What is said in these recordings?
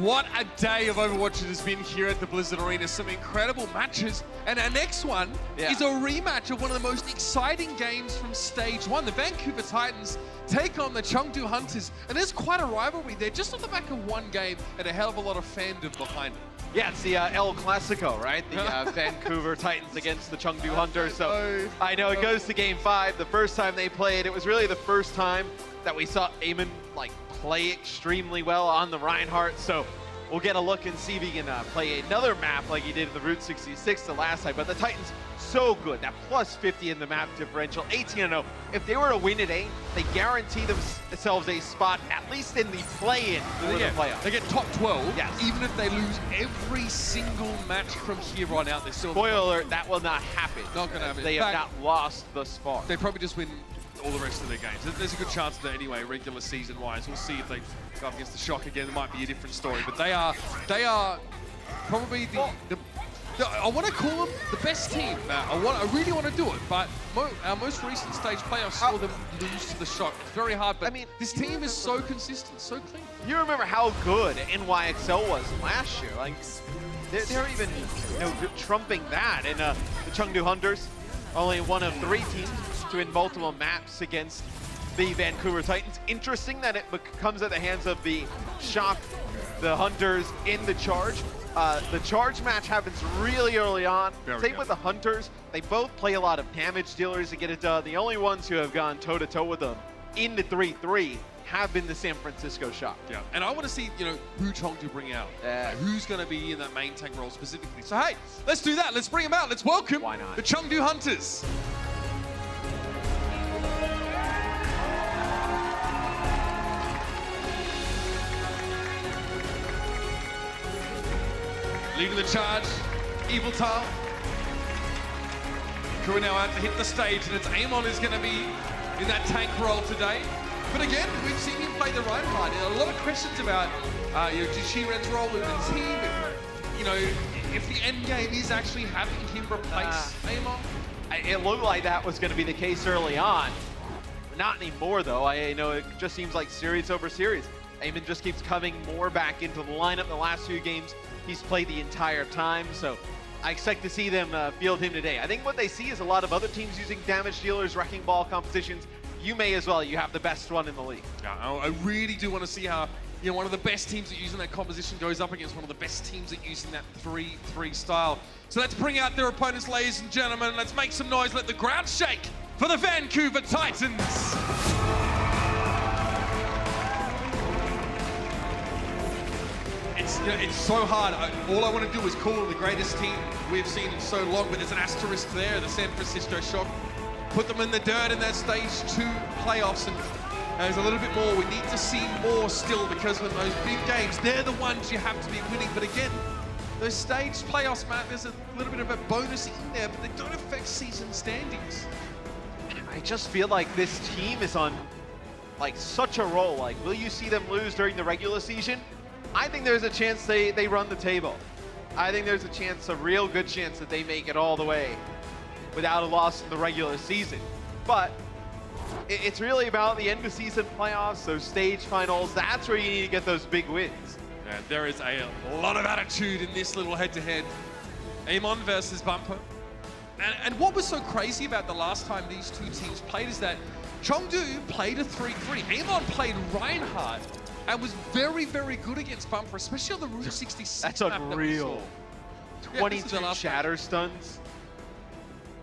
What a day of Overwatch it has been here at the Blizzard Arena. Some incredible matches. And our next one is a rematch of one of the most exciting games from Stage 1. The Vancouver Titans take on the Chengdu Hunters. And there's quite a rivalry there, just on the back of one game and a hell of a lot of fandom behind it. Yeah, it's the El Clasico, right? The Vancouver Titans against the Chengdu Hunters. So I know it goes to Game 5. The first time they played, it was really the first time that we saw Eamon play extremely well on the Reinhardt. So we'll get a look and see if he can play another map like he did in the Route 66 the last time. But the Titans, so good. That plus 50 in the map differential, 18-0. If they were to win today, they guarantee themselves a spot, at least in the play-in for the playoffs. They get top 12, even if they lose every single match from here on out. They're still Spoiler alert, that will not happen. Not going to happen. They have not lost thus far. They probably just win all the rest of their games. There's a good chance of that anyway, regular season-wise. We'll see if they go up against the Shock again. It might be a different story. But they are probably I want to call them the best team. I really want to do it, but our most recent stage playoffs saw them lose to the Shock. It's very hard, but I mean, this team is so consistent, so clean. You remember how good NYXL was last year. Like, they're even trumping that. And the Chengdu Hunters, only one of 3 teams to win multiple maps against the Vancouver Titans. Interesting that it comes at the hands of the Shock, the Hunters in the Charge. The Charge match happens really early on. Same with the Hunters. They both play a lot of damage dealers to get it done. The only ones who have gone toe-to-toe with them in the 3-3 have been the San Francisco Shock. Yeah, and I want to see, who Chengdu bring out. Who's going to be in that main tank role specifically. So hey, let's do that. Let's bring them out. Let's welcome the Chengdu Hunters. Leading the charge, Evil Tal. Crew are now out to hit the stage, and it's Amon who's going to be in that tank role today. But again, we've seen him play the Reinhardt. A lot of questions about Jichiren's role in the team. If the end game is actually having him replace Amon. It looked like that was going to be the case early on. Not anymore, though. I know it just seems like series over series. Amon just keeps coming more back into the lineup the last few games. He's played the entire time, so I expect to see them field him today. I think what they see is a lot of other teams using damage dealers, wrecking ball competitions. You may as well. You have the best one in the league. Yeah, I really do want to see how one of the best teams at using that composition goes up against one of the best teams at using that 3-3 style. So let's bring out their opponents, ladies and gentlemen. Let's make some noise. Let the ground shake for the Vancouver Titans. It's so hard. All I want to do is call them the greatest team we've seen in so long, but there's an asterisk there, the San Francisco Shock. Put them in the dirt in that stage 2 playoffs, and there's a little bit more. We need to see more still, because when those big games, they're the ones you have to be winning. But again, those stage playoffs, Matt, there's a little bit of a bonus in there, but they don't affect season standings. I just feel like this team is on such a roll. Will you see them lose during the regular season? I think there's a chance they run the table. I think there's a real good chance that they make it all the way without a loss in the regular season. But it's really about the end of season playoffs, those stage finals. That's where you need to get those big wins. Yeah, there is a lot of attitude in this little head-to-head. Amon versus Bumper. And what was so crazy about the last time these two teams played is that Chengdu played a 3-3. Amon played Reinhardt and was very, very good against Bumper, especially on the Route 66 That's map unreal. 22 shatter stuns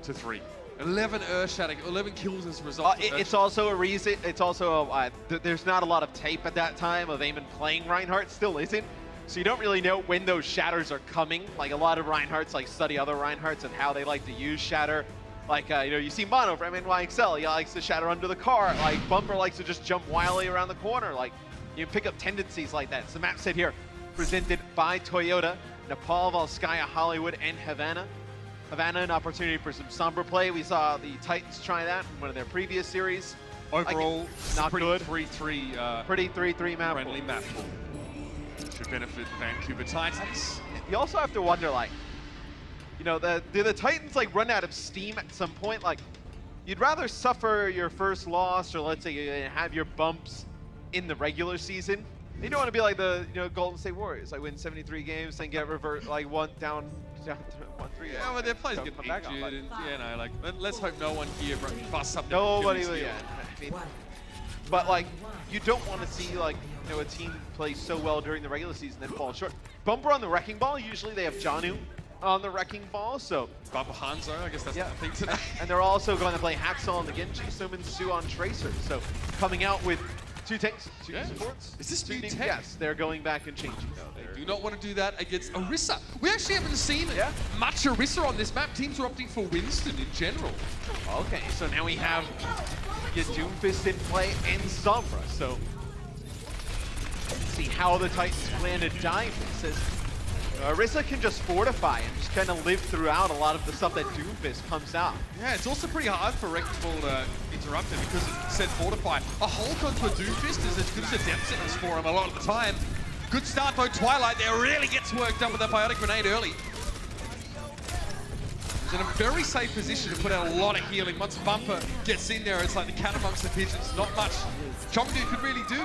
to 3. 11 earth shatter, 11 kills as a result. It's also a reason. It's also there's not a lot of tape at that time of Amon playing Reinhardt. Still isn't. So you don't really know when those shatters are coming. A lot of Reinhardts study other Reinhardts and how they like to use shatter. You see Mono from NYXL. He likes to shatter under the car. Bumper likes to just jump wildly around the corner. You pick up tendencies like that. It's the map set here, presented by Toyota, Nepal, Volskaya, Hollywood, and Havana. Havana, an opportunity for some Sombra play. We saw the Titans try that in one of their previous series. Overall, not pretty good. 3-3. Pretty 3-3 map. Friendly map pool. Should benefit Vancouver Titans. You also have to wonder, do the Titans run out of steam at some point? You'd rather suffer your first loss, or let's say you have your bumps in the regular season, You don't want to be like the Golden State Warriors, like win 73 games, then get revert like one down to 1-3. Yeah, well, their players get come back on, injured, and like let's hope no one here busts up. Nobody will. Yeah. I mean, but like you don't want to see like a team play so well during the regular season then fall short. Bumper on the wrecking ball. Usually they have Janu on the wrecking ball, so Bumper Hanzo, I guess that's the thing today. And they're also going to play Haxel on the Genji, Summon Su on Tracer. So coming out with 2 tanks, 2 supports. Is this 2 new tech? Yes, they're going back and changing. They do not want to do that against Orisa. We actually haven't seen much Orisa on this map. Teams are opting for Winston in general. Okay, so now we have Doomfist in play and Sombra. So see how the Titans plan to dive this. Orisa can just fortify and just kind of live throughout a lot of the stuff that Doomfist comes out. Yeah, it's also pretty hard for Wrecking Ball to interrupt him because it said fortify. A Hulk onto a Doomfist is as good as a depth sentence for him a lot of the time. Good start though, Twilight there really gets worked up with that Biotic Grenade early. He's in a very safe position to put out a lot of healing. Once Bumper gets in there, it's like the cat amongst the pigeons. Not much Chengdu could really do.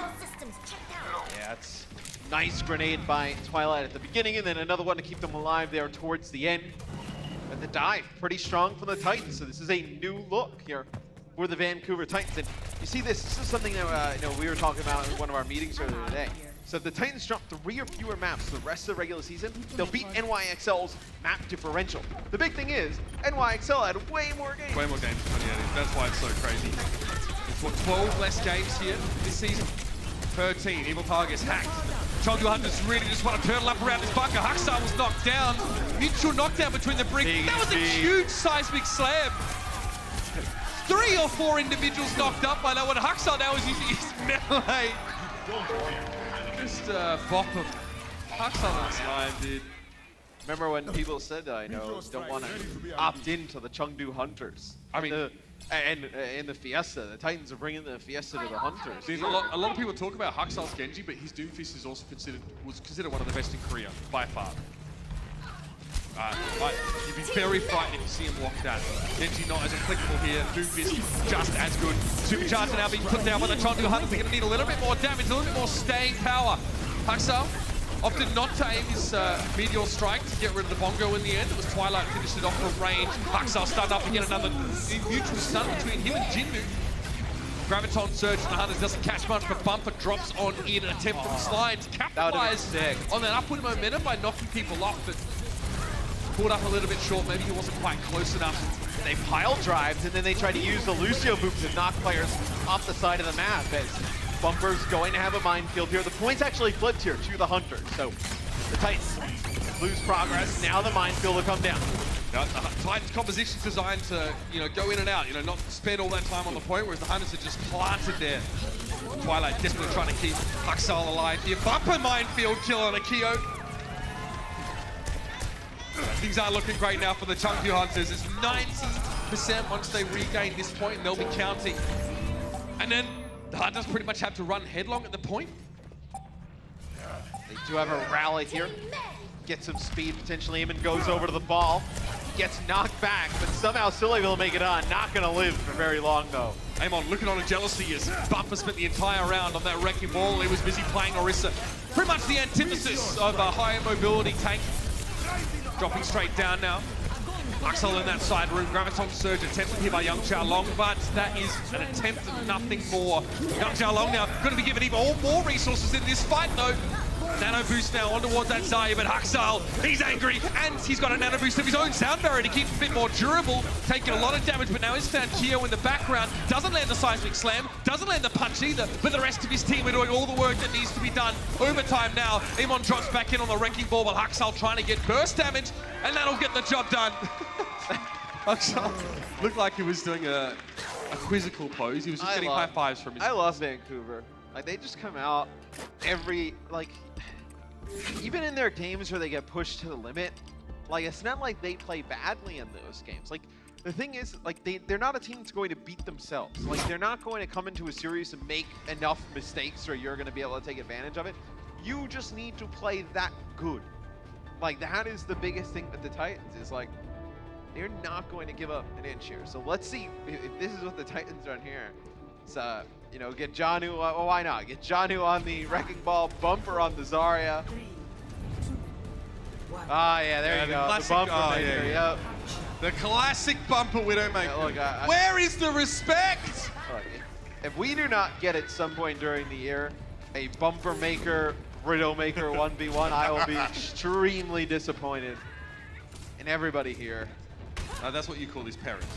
Yeah, it's nice grenade by Twilight at the beginning, and then another one to keep them alive there towards the end. But the dive, pretty strong from the Titans, so this is a new look here for the Vancouver Titans. And you see this is something that we were talking about in one of our meetings earlier today. So if the Titans drop 3 or fewer maps the rest of the regular season, they'll beat NYXL's map differential. The big thing is, NYXL had way more games. Way more games than 28. That's why it's so crazy. It's what, 12 less games here this season? 13, Evil Target's hacked. Chengdu Hunters really just want to turtle up around this bunker. Huckstar was knocked down. Mutual knockdown between the brick. That was a huge seismic slam. 3 or 4 individuals knocked up by that one. Huckstar now is using his melee. Just bop him. Huckstar last line, dude. Remember when people said, don't want to opt into the Chengdu Hunters? I mean, and in the Fiesta, the Titans are bringing the Fiesta to the Hunters. Dude, a lot of people talk about Huckstar's Genji, but his Doomfist is also was considered one of the best in Korea, by far. You'd be very frightened if you see him walk that. Genji not as applicable here. Doomfist just as good. Supercharger now being put down by the Chengdu Hunters. They're going to need a little bit more damage, a little bit more staying power. Huckstar opted not to aim his meteor strike to get rid of the bongo in the end. It was Twilight finished it off from range. Huckstar stunned up again, another mutual stun between him and Jinmu. Graviton Surge and the Hunters doesn't catch much, but Bumper drops on in an attempt from Slide to capitalize on that upward momentum by knocking people off, but pulled up a little bit short. Maybe he wasn't quite close enough. They pile drives, and then they try to use the Lucio boop to knock players off the side of the map. As Bumper's going to have a minefield here. The point's actually flipped here to the Hunters. So the Titans lose progress. Now the minefield will come down. Now, the Titans' composition's designed to, go in and out, not spend all that time on the point, whereas the Hunters are just planted there. Twilight desperately trying to keep Huxal alive here. Bumper minefield kill on Akio. Things aren't looking great now for the Chengdu Hunters. It's 90% once they regain this point, and they'll be counting. And then the Hunters pretty much have to run headlong at the point. They do have a rally here. Get some speed potentially. Eamon goes over to the ball. Gets knocked back, but somehow still able to make it on. Not going to live for very long, though. Amon looking on in jealousy as Bumper spent the entire round on that wrecking ball. He was busy playing Orisa. Pretty much the antithesis of a higher mobility tank. Dropping straight down now. Axel in that side room. Graviton Surge attempted here by Young Xiaolong, but that is an attempt and nothing more. Young Xiaolong now going to be given even more resources in this fight, though. Nano boost now on towards that Zaya, but Huxal, he's angry, and he's got a nano boost of his own sound barrier to keep him a bit more durable, taking a lot of damage, but now he's found Kyo in the background, doesn't land the seismic slam, doesn't land the punch either, but the rest of his team are doing all the work that needs to be done. Overtime now, Amon drops back in on the wrecking ball, while Huxal trying to get burst damage, and that'll get the job done. Huxal looked like he was doing a quizzical pose. He was just getting high fives from his... I love Vancouver. Like, they just come out every, even in their games where they get pushed to the limit, it's not like they play badly in those games. The thing is, they're not a team that's going to beat themselves. They're not going to come into a series and make enough mistakes where you're going to be able to take advantage of it. You just need to play that good. That is the biggest thing with the Titans, is they're not going to give up an inch here. So let's see if this is what the Titans are on here. So, you know, get Janu, well, why not? Get Janu on the Wrecking Ball, Bumper on the Zarya. Ah, yeah, there you go. Classic, The Bumper maker, yep. The classic Bumper Widowmaker. Yeah, look, Where is the respect? Look, if we do not get at some point during the year a Bumper Maker, Widowmaker 1v1, I will be extremely disappointed in everybody here. That's what you call these parents.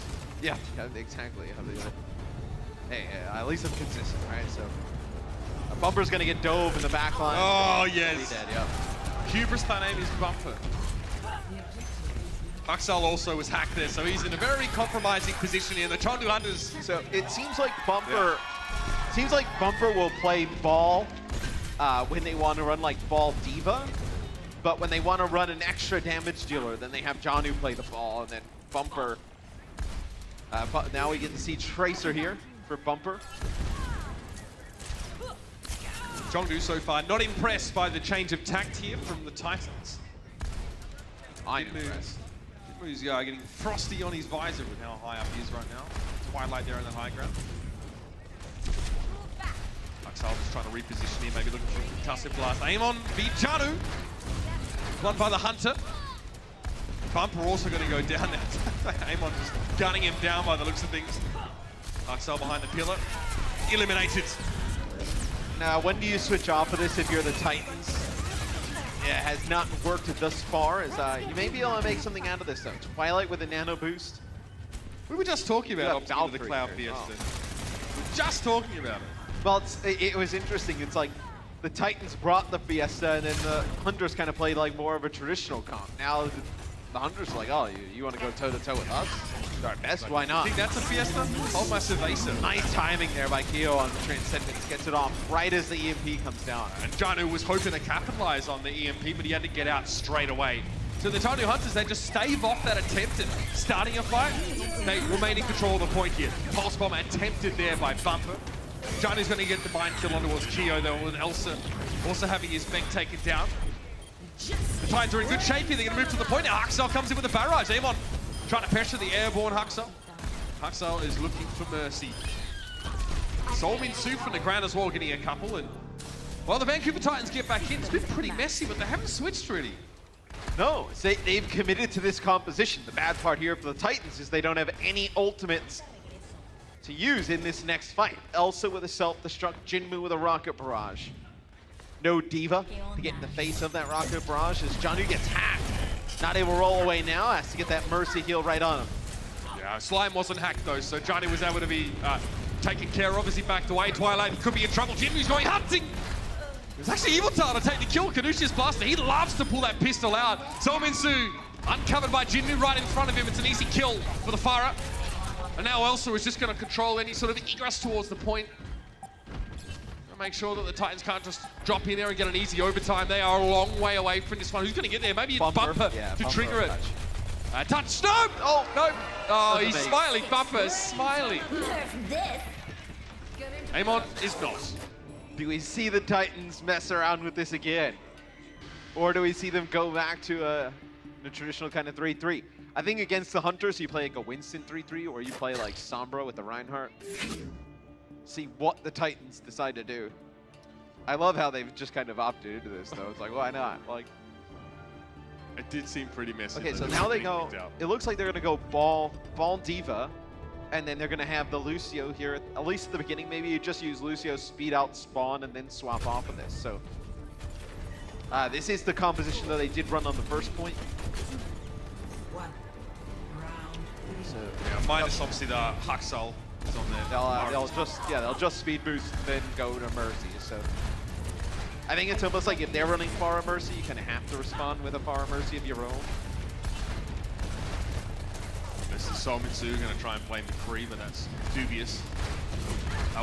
Yeah, exactly. Hey, at least I'm consistent, right? So, a Bumper's gonna get dove in the back line. Oh, yes. Be dead, yeah. Hubris, that name is Bumper. Huxal also was hacked there, so he's in a very compromising position here. The Chengdu Hunters. So it seems like Bumper, will play ball when they want to run like ball diva, but when they want to run an extra damage dealer, then they have Janu play the ball, and then Bumper. But now we get to see Tracer here for Bumper. Chengdu so far not impressed by the change of tact here from the Titans. I'm impressed. He's getting frosty on his visor with how high up he is right now. Twilight there in the high ground. Huxal just trying to reposition here, maybe looking for a concussive blast. Aim on Janu. Blocked by the Hunter. Bumper also going to go down now. Amon just gunning him down by the looks of things. Huxal behind the pillar. Eliminated. Now, when do you switch off of this if you're the Titans? Yeah, it has not worked thus far. As you may be able to make something out of this though. Twilight with a nano boost. We were just talking about Yeah, opting into the Cloud here. Fiesta. We're just talking about it. Well, it was interesting. It's like the Titans brought the Fiesta, and then the Hunters kind of played like more of a traditional comp. Now the Hunters are like, oh, you want to go toe-to-toe with us? Our best, why not? Think that's a Fiesta? Hold my Cerveza. Nice timing there by Keo on Transcendence. Gets it off right as the EMP comes down. And Janu was hoping to capitalize on the EMP, but he had to get out straight away. So the Chengdu Hunters, they just stave off that attempt at starting a fight. They remain in control of the point here. Pulse Bomb attempted there by Bumper. Janu's going to get the bind kill on towards Keo, though, with Elsa also having his mech taken down. The Titans are in good shape here. They're going to move to the point now. Huxal comes in with a barrage. Amon trying to pressure the airborne Huxal. Huxal is looking for mercy. Solmin Su from the ground as well, getting a couple. And well, the Vancouver Titans get back in. It's been pretty messy, but they haven't switched really. No, they've committed to this composition. The bad part here for the Titans is they don't have any ultimates to use in this next fight. Elsa with a self-destruct, Jinmu with a rocket barrage. No Diva to get in the face of that rocket barrage as Janu gets hacked. Not able to roll away now, has to get that Mercy heal right on him. Yeah, Slime wasn't hacked though, so Janu was able to be taken care of as he backed away. Twilight could be in trouble. Jinmu's going hunting. It's actually Evil Tar to take the kill. Kanush's blaster, he loves to pull that pistol out. Solminsu uncovered by Jinmu right in front of him. It's an easy kill for the Farah. And now Elsa is just going to control any sort of egress towards the point. Make sure that the Titans can't just drop in there and get an easy overtime. They are a long way away from this one. Who's going to get there? Maybe Bumper yeah, to Bumper trigger it. Touch. No! Oh, no. Oh, he's amazing. smiling. Bumper is smiling. Amon is not. Do we see the Titans mess around with this again? Or do we see them go back to a traditional kind of 3-3? I think against the Hunters, you play like a Winston 3-3, or you play like Sombra with the Reinhardt. See what the Titans decide to do. I love how they've just kind of opted into this, though. It's like, why not? Like, it did seem pretty messy. Okay, so now they go. It looks like they're gonna go ball Diva, and then they're gonna have the Lucio here. At least at the beginning, maybe you just use Lucio's speed out spawn and then swap off of this. So this is the composition that they did run on the first point. So yeah, minus obviously the Huxal. On they'll just speed boost then go to Mercy. So I think it's almost like if they're running Farah Mercy, you kind of have to respond with a Farah Mercy of your own. This is Solminsu going to try and play McCree, but that's dubious.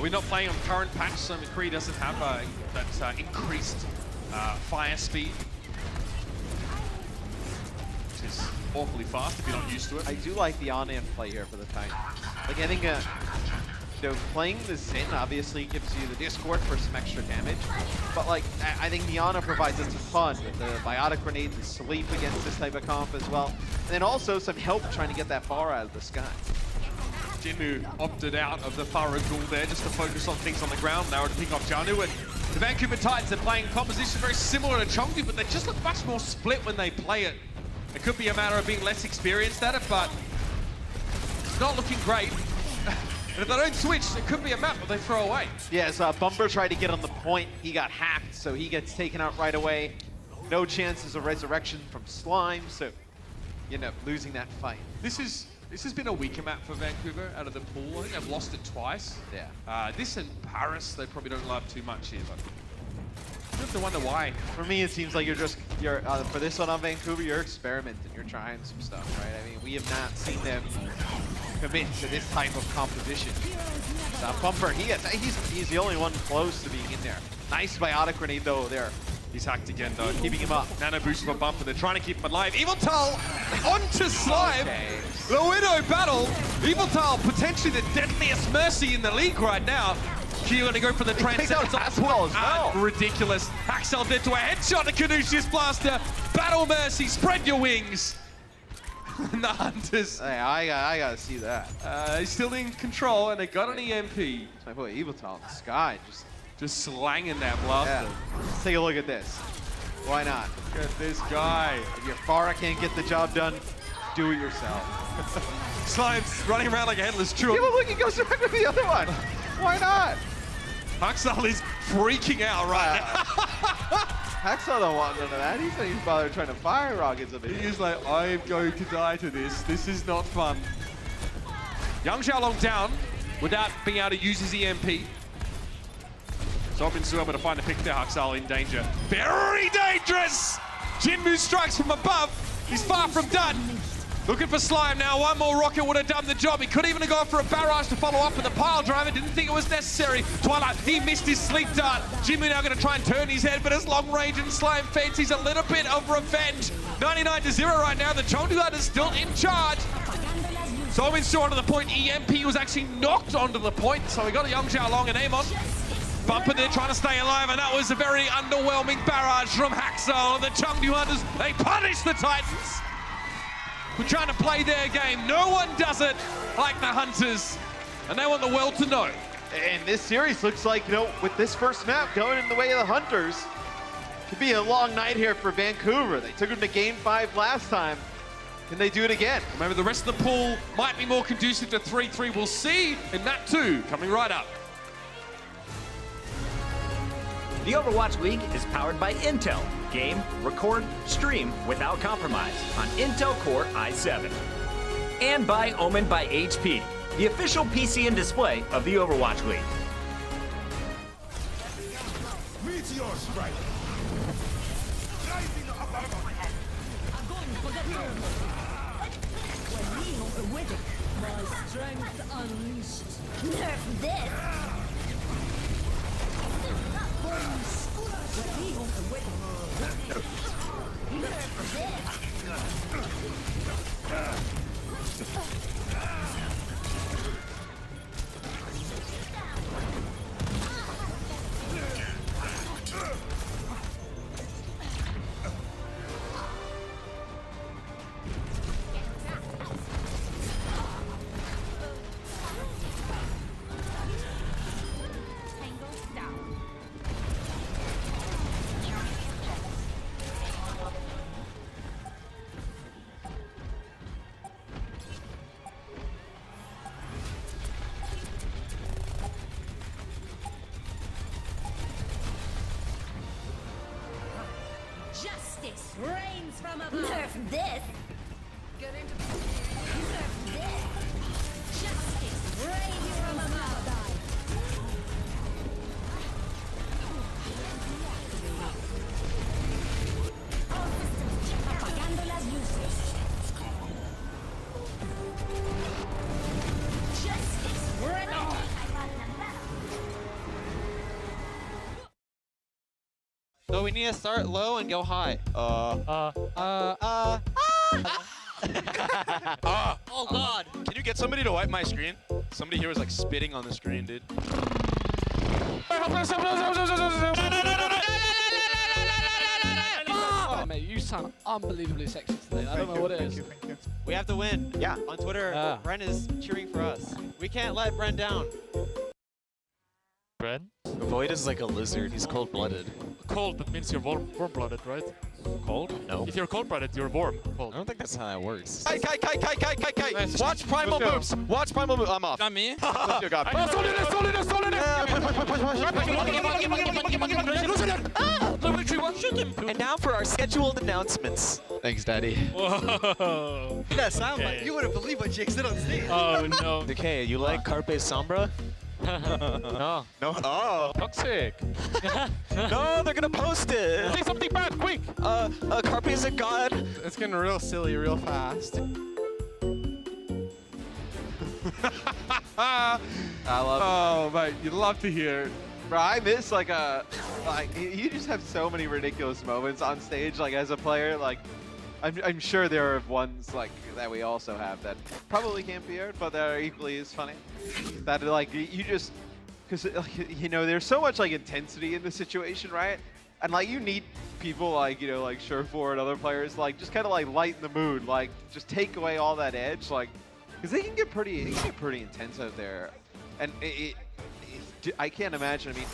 We're not playing on current patch, so McCree doesn't have that increased fire speed, which is awfully fast if you're not used to it. I do like the on-end play here for the Titans. Like, I think playing the Zen obviously gives you the Discord for some extra damage, but like, I think the Ana provides us some fun with the Biotic Grenade and sleep against this type of comp as well. And then also some help trying to get that far out of the sky. Chengdu opted out of the Farah Ghoul there just to focus on things on the ground. Now to pick off Chengdu. And the Vancouver Titans are playing composition very similar to Chengdu, but they just look much more split when they play it. It could be a matter of being less experienced at it, but it's not looking great. And if they don't switch, it could be a map that they throw away. Yes, Bumper tried to get on the point. He got hacked, so he gets taken out right away. No chances of resurrection from Slime, so you end up losing that fight. This has been a weaker map for Vancouver out of the pool. I think they've lost it twice. Yeah. This and Paris, they probably don't love too much here, but you have to wonder why. For me, it seems like you're for this one on Vancouver, you're experimenting, you're trying some stuff, right? I mean, we have not seen them commit to this type of composition. Bumper, he's the only one close to being in there. Nice biotic grenade though there. He's hacked again though. Keeping him up. Nano boost for Bumper. They're trying to keep him alive. Eviltal onto Slime. Okay. The Widow battle. Eviltal potentially the deadliest mercy in the league right now. Q gonna go for the transcendence as well. Ridiculous. Axel dead to a headshot to Caduceus Blaster. Battle Mercy, spread your wings. And the Hunters. Hey, I gotta see that. He's still in control and they got an EMP. My boy Eviltal in the sky, just slanging that blaster. Yeah. Let's take a look at this. Why not? Look at this guy. If your Farah can't get the job done, do it yourself. Slime's running around like a headless troop. Yeah, but look, he goes back with the other one. Why not? Haxel is freaking out right now. Haxel don't want none of that. He's not even bothered trying to fire rockets of it. He's like, I'm going to die to this. This is not fun. Yang Xiaolong down without being able to use his EMP. Sobin still able to find a pick there. Haxel in danger. Very dangerous! Jinmu strikes from above. He's far from done. Looking for Slime now. One more rocket would have done the job. He could even have gone for a barrage to follow up with a pile driver. Didn't think it was necessary. Twilight, he missed his sleep dart. Jinmu now going to try and turn his head, but as long range and Slime fancies a little bit of revenge. 99-0 right now. The Chengdu is still in charge. Sobin saw onto the point. EMP was actually knocked onto the point, so we got a Yang Xiaolong and Amon. Bumper there trying to stay alive, and that was a very underwhelming barrage from Haxel. The Chengdu Hunters, they punish the Titans. We're trying to play their game. No one does it like the Hunters, and they want the world to know. And this series looks like, with this first map going in the way of the Hunters, could be a long night here for Vancouver. They took them to Game 5 last time. Can they do it again? Remember, the rest of the pool might be more conducive to 3-3. We'll see in that 2 coming right up. The Overwatch League is powered by Intel. Game, record, stream without compromise on Intel Core i7. And by Omen by HP, the official PC and display of the Overwatch League. Meteor strike. My strength unleashed. Nerf this. Justice reigns from above. Nerf this. Get into Nerf this. Justice reigns from above. All systems check. Apagando las luces. Justice reigns. So we need to start low and go high. Oh god! Can you get somebody to wipe my screen? Somebody here was like spitting on the screen, dude. Mate, you sound unbelievably sexy today. I don't know what it is. We have to win. Yeah. On Twitter, Yeah. Bren is cheering for us. We can't let Bren down. Bren? Void is like a lizard. He's cold-blooded. Cold, that means you're warm-blooded, right? Cold? No. If you're cold-blooded, you're warm. I Cold. don't think that's how that works. Kai. Nice. Watch Primal Let's go. moves. Watch Primal moves. I'm off. Not me. Let's go, God. And now for our scheduled announcements. Thanks, Daddy. Whoa. That sound like you wouldn't believe what Jake did on stage. Oh no. Okay, you like Carpe Sombra? No. No. Oh. Toxic. No, they're gonna post it. Say something bad, quick. Carpe is a god. It's getting real silly real fast. I love it. Oh, mate, you'd love to hear it. Bro, I miss like you just have so many ridiculous moments on stage like as a player. Like I'm sure there are ones like that we also have that probably can't be aired, but that are equally as funny. That like you just because you know there's so much like intensity in the situation, right? And like you need people like like Surefour and other players like just kind of like lighten the mood, like just take away all that edge, like because they can get pretty intense out there, and I can't imagine. I mean,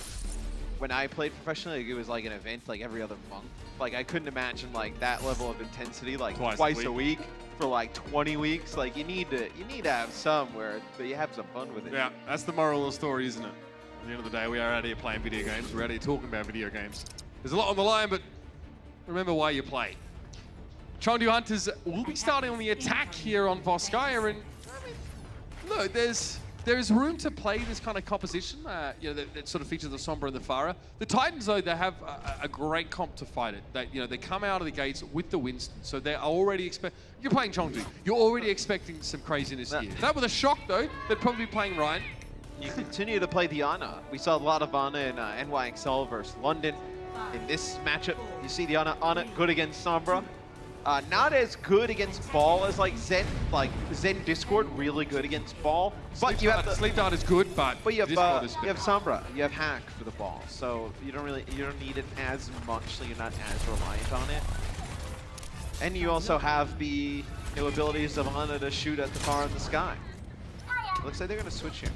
when I played professionally, like, it was like an event like every other month. Like I couldn't imagine like that level of intensity like twice a week for like 20 weeks. Like you need to have some where you have some fun with it. Yeah, that's the moral of the story, isn't it? At the end of the day, we are out here playing video games. We're out here talking about video games. There's a lot on the line, but remember why you play. Chengdu Hunters will be starting on the attack here on Volskaya, and look, there's room to play this kind of composition, that sort of features the Sombra and the Pharah. The Titans, though, they have a great comp to fight it. They come out of the gates with the Winston, so they're already you're playing Chengdu. You're already expecting some craziness here. If that were a shock, though, they'd probably be playing Ryan. You continue to play the Ana. We saw a lot of Ana in NYXL versus London. In this matchup, you see the Ana good against Sombra. Not as good against Ball as like Zen. Like Zen Discord, really good against Ball. But you have Sleep Dart is good, but you have Discord is you have Sombra, you have Hack for the Ball, so you don't need it as much, so you're not as reliant on it. And you also have the abilities of Ana to shoot at the far in the sky. It looks like they're gonna switch here.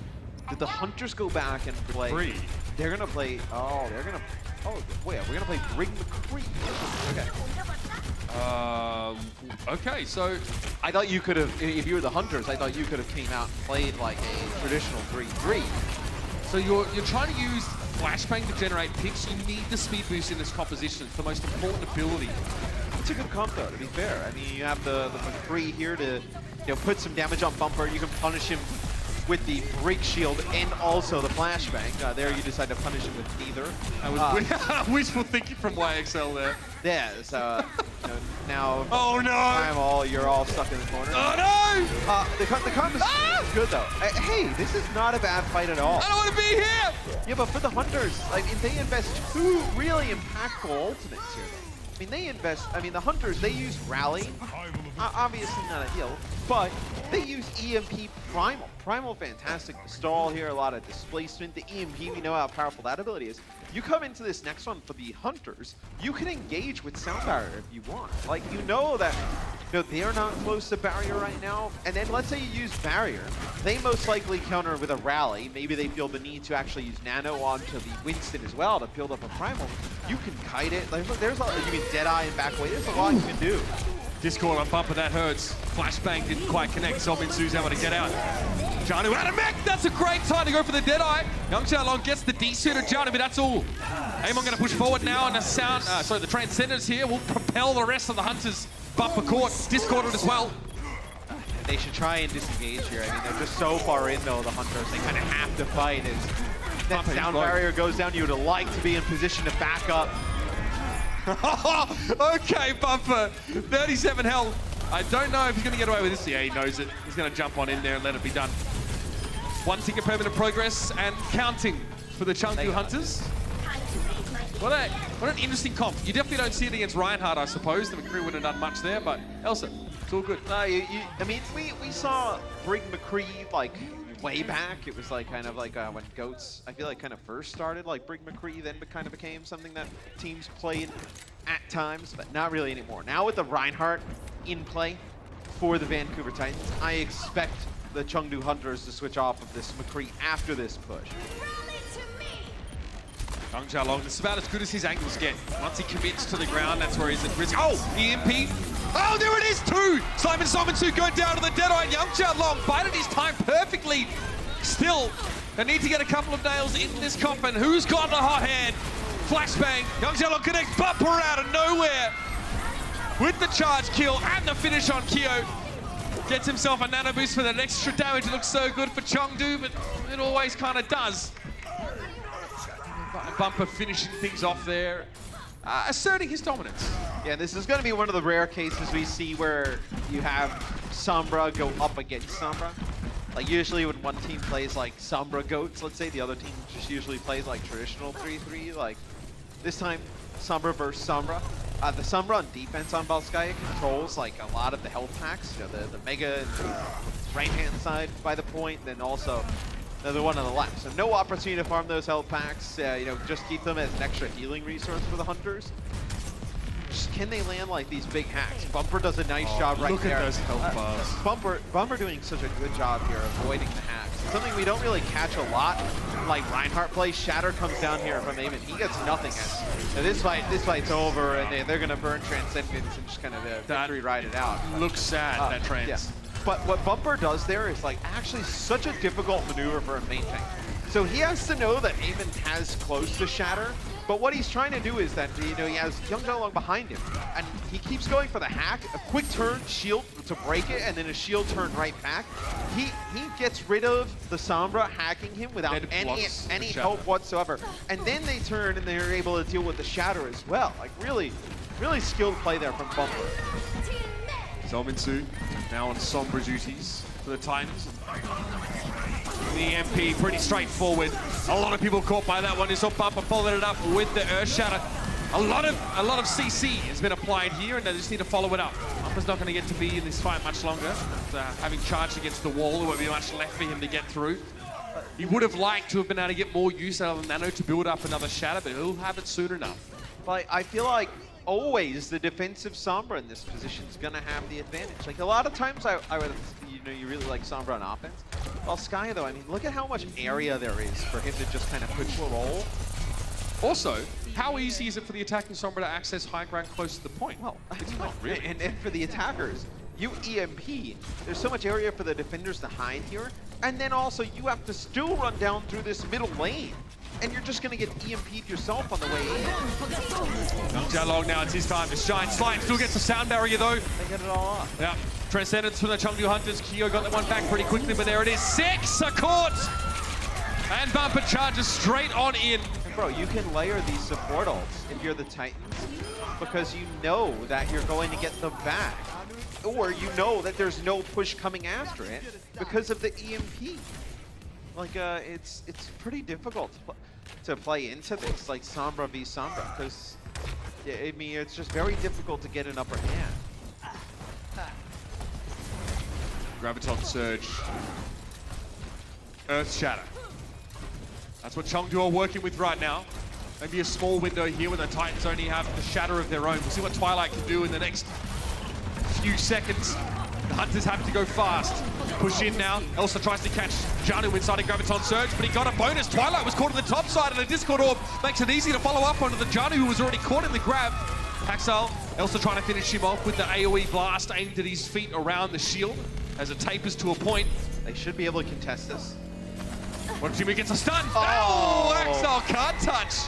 Did the Hunters go back and play? Free. They're gonna play. Oh, wait, we're gonna play Brig McCree. Okay. Okay, so I thought you could have, if you were the Hunters, I thought you could have came out and played like a traditional 3-3. So you're trying to use Flashbang to generate picks. You need the speed boost in this composition. It's the most important ability. It's a good comp though, to be fair. I mean, you have the McCree here to put some damage on Bumper. You can punish him with the Break Shield and also the Flashbang. There you decide to punish him with neither. That was wishful thinking from YXL there. Yeah, so now oh no! You're all stuck in the corner. Oh no! The comp is good though. Hey, this is not a bad fight at all. I don't want to be here! Yeah, but for the Hunters, like if they invest 2 really impactful ultimates here though. I mean, the Hunters, they use Rally. Obviously not ideal, but they use EMP Primal. Primal, fantastic to stall here, a lot of displacement. The EMP, we know how powerful that ability is. You come into this next one for the Hunters, you can engage with Sound Barrier if you want. Like, you know that they're not close to Barrier right now, and then let's say you use Barrier. They most likely counter with a Rally. Maybe they feel the need to actually use Nano onto the Winston as well to build up a Primal. You can kite it. There's a lot, you can Deadeye and back away. There's a lot you can do. Discord on Bumper, that hurts. Flashbang didn't quite connect. Solminsu's able to get out. Janu out of mech! That's a great time to go for the Deadeye. Young Xiaolong gets the D-suit of Janu, but that's all. Amon going to push forward now, and the Transcendence here will propel the rest of the Hunters. Bumper caught, discorded as well. They should try and disengage here. I mean, they're just so far in though, the Hunters. They kind of have to fight as that Sound Barrier goes down. You would like to be in position to back up. Okay, Bumper, 37 health. I don't know if he's going to get away with this. Yeah, he knows it. He's going to jump on in there and let it be done. 1 tick of permanent progress and counting for the Chengdu Hunters. What an interesting comp. You definitely don't see it against Reinhardt, I suppose. The McCree wouldn't have done much there, but Elsa, it's all good. No, I mean, we saw Brig McCree like way back, it was like kind of like when Goats, I feel like kind of first started, like Brig McCree, then kind of became something that teams played at times, but not really anymore. Now with the Reinhardt in play for the Vancouver Titans, I expect the Chengdu Hunters to switch off of this McCree after this push. Young Jalong, this is about as good as his angles get. Once he commits to the ground, that's where he's at risk. Oh, EMP. Oh, there it is too! Simon Somonsu going down to the Deadeye. Young Jalong bided his time perfectly. Still, they need to get a couple of nails in this coffin. Who's got the hot hand? Flashbang. Young Jalong connects Bumper out of nowhere with the charge kill and the finish on Kyo. Gets himself a nano boost for that extra damage. It looks so good for Chengdu, but it always kind of does. Bumper finishing things off there, asserting his dominance. Yeah, this is going to be one of the rare cases we see where you have Sombra go up against Sombra. Like usually when one team plays like Sombra Goats, let's say, the other team just usually plays like traditional 3-3. Like this time, Sombra versus Sombra. The Sombra on defense on Volskaya controls like a lot of the health packs. You know, the Mega right-hand side by the point, then also the one on the left. So no opportunity to farm those health packs. You know, just keep them as an extra healing resource for the Hunters. Just, can they land like these big hacks? Bumper does a nice job right there. Look at those health bars. Bumper doing such a good job here avoiding the hacks. Something we don't really catch a lot, like Reinhardt plays. Shatter comes down here from Eamon. He gets nothing. So this fight's over, and they're going to burn Transcendence and just kind of victory ride it out. Looks sad, that Trans. Yeah. But what Bumper does there is like actually such a difficult maneuver for a main tank. So he has to know that Eamon has close to Shatter, but what he's trying to do is that, you know, he has Young Jalong behind him, and he keeps going for the hack, a quick turn, shield to break it, and then a shield turn right back. He gets rid of the Sombra hacking him without any help whatsoever. And then they turn and they're able to deal with the Shatter as well. Like really skilled play there from Bumper. Somonsu now on Sombra duties for the Titans. The EMP pretty straightforward. A lot of people caught by that one. You saw Bumper followed it up with the Earth Shatter. A lot of CC has been applied here, and they just need to follow it up. Bumper's not going to get to be in this fight much longer. But, having charged against the wall, there won't be much left for him to get through. He would have liked to have been able to get more use out of the Nano to build up another Shatter, but he'll have it soon enough. But I feel like always the defensive Sombra in this position is going to have the advantage. Like a lot of times I would, you know, you really like Sombra on offense. Volskaya though, I mean, look at how much area there is for him to just kind of control. Also, how easy is it for the attacking Sombra to access high ground close to the point? Well, it's not really. And for the attackers, you EMP, there's so much area for the defenders to hide here. And then also you have to still run down through this middle lane. And you're just going to get EMP'd yourself on the way in. Jalong now, it's his time to shine. Slide still gets the sound barrier though. They get it all off. Yeah, Transcendence from the Chengdu Hunters. Kyo got that one back pretty quickly, but there it is. 6 are caught! And Bumper charges straight on in. And bro, you can layer these support ults if you're the Titans, because you know that you're going to get them back. Or you know that there's no push coming after it because of the EMP. Like, it's pretty difficult to play into this, like Sombra v Sombra, because, I mean, it's just very difficult to get an upper hand. Graviton Surge. Earth Shatter. That's what Chengdu are working with right now. Maybe a small window here where the Titans only have the Shatter of their own. We'll see what Twilight can do in the next few seconds. The Hunters have to go fast. Push in now. Elsa tries to catch Janu inside a Graviton Surge, but he got a bonus. Twilight was caught on the top side, and a Discord Orb makes it easy to follow up onto the Janu, who was already caught in the grab. Haxal, Elsa trying to finish him off with the AoE blast aimed at his feet around the shield as it tapers to a point. They should be able to contest this. One Jimmy gets a stun. Oh, Haxal can't touch.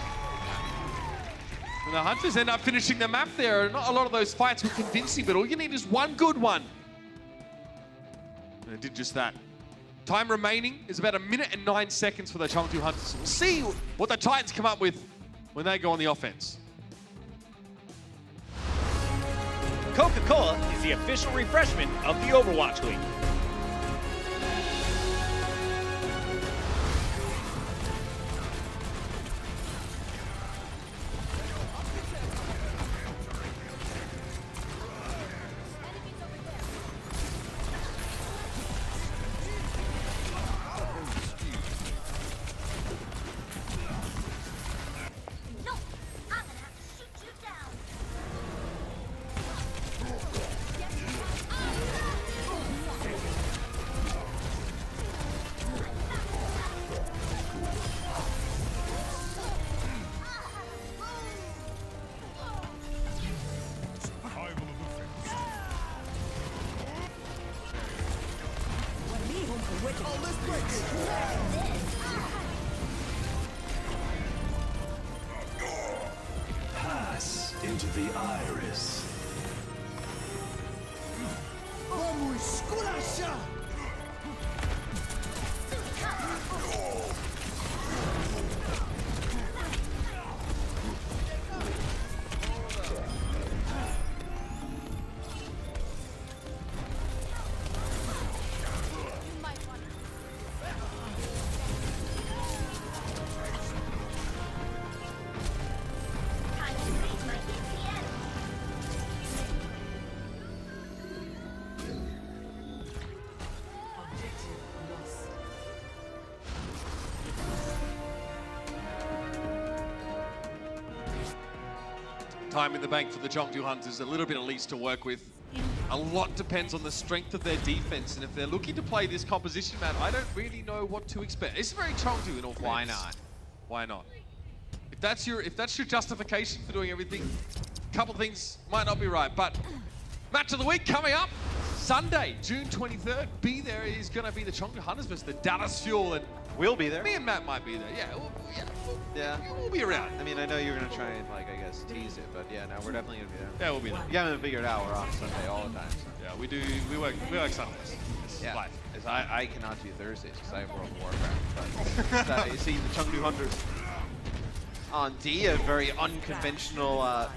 And the Hunters end up finishing the map there. Not a lot of those fights were convincing, but all you need is one good one. And it did just that. Time remaining is about 1 minute and 9 seconds for the Chengdu Hunters. We'll see what the Titans come up with when they go on the offense. Coca-Cola is the official refreshment of the Overwatch League. Iris. Vamos esculachar! Time in the bank for the Chengdu Hunters, a little bit at least to work with. A lot depends on the strength of their defense, and if they're looking to play this composition, man, I don't really know what to expect. It's very Chengdu in all fairness. Why not? Why not? If that's your justification for doing everything, a couple things might not be right. But match of the week coming up Sunday, June 23rd. Be there is going to be the Chengdu Hunters versus the Dallas Fuel, and We'll be there. me and Matt might be there. Yeah. We'll be around. I mean, I know you're gonna try and like, I guess, tease it, but yeah, no, we're definitely gonna be there. Yeah, we'll be there. You haven't figured out we're on Sunday all the time. So. Yeah, we work Sundays. It's Yeah. life. As I cannot do Thursdays because I have World of Warcraft. But you see the Chengdu Hunters on D, a very unconventional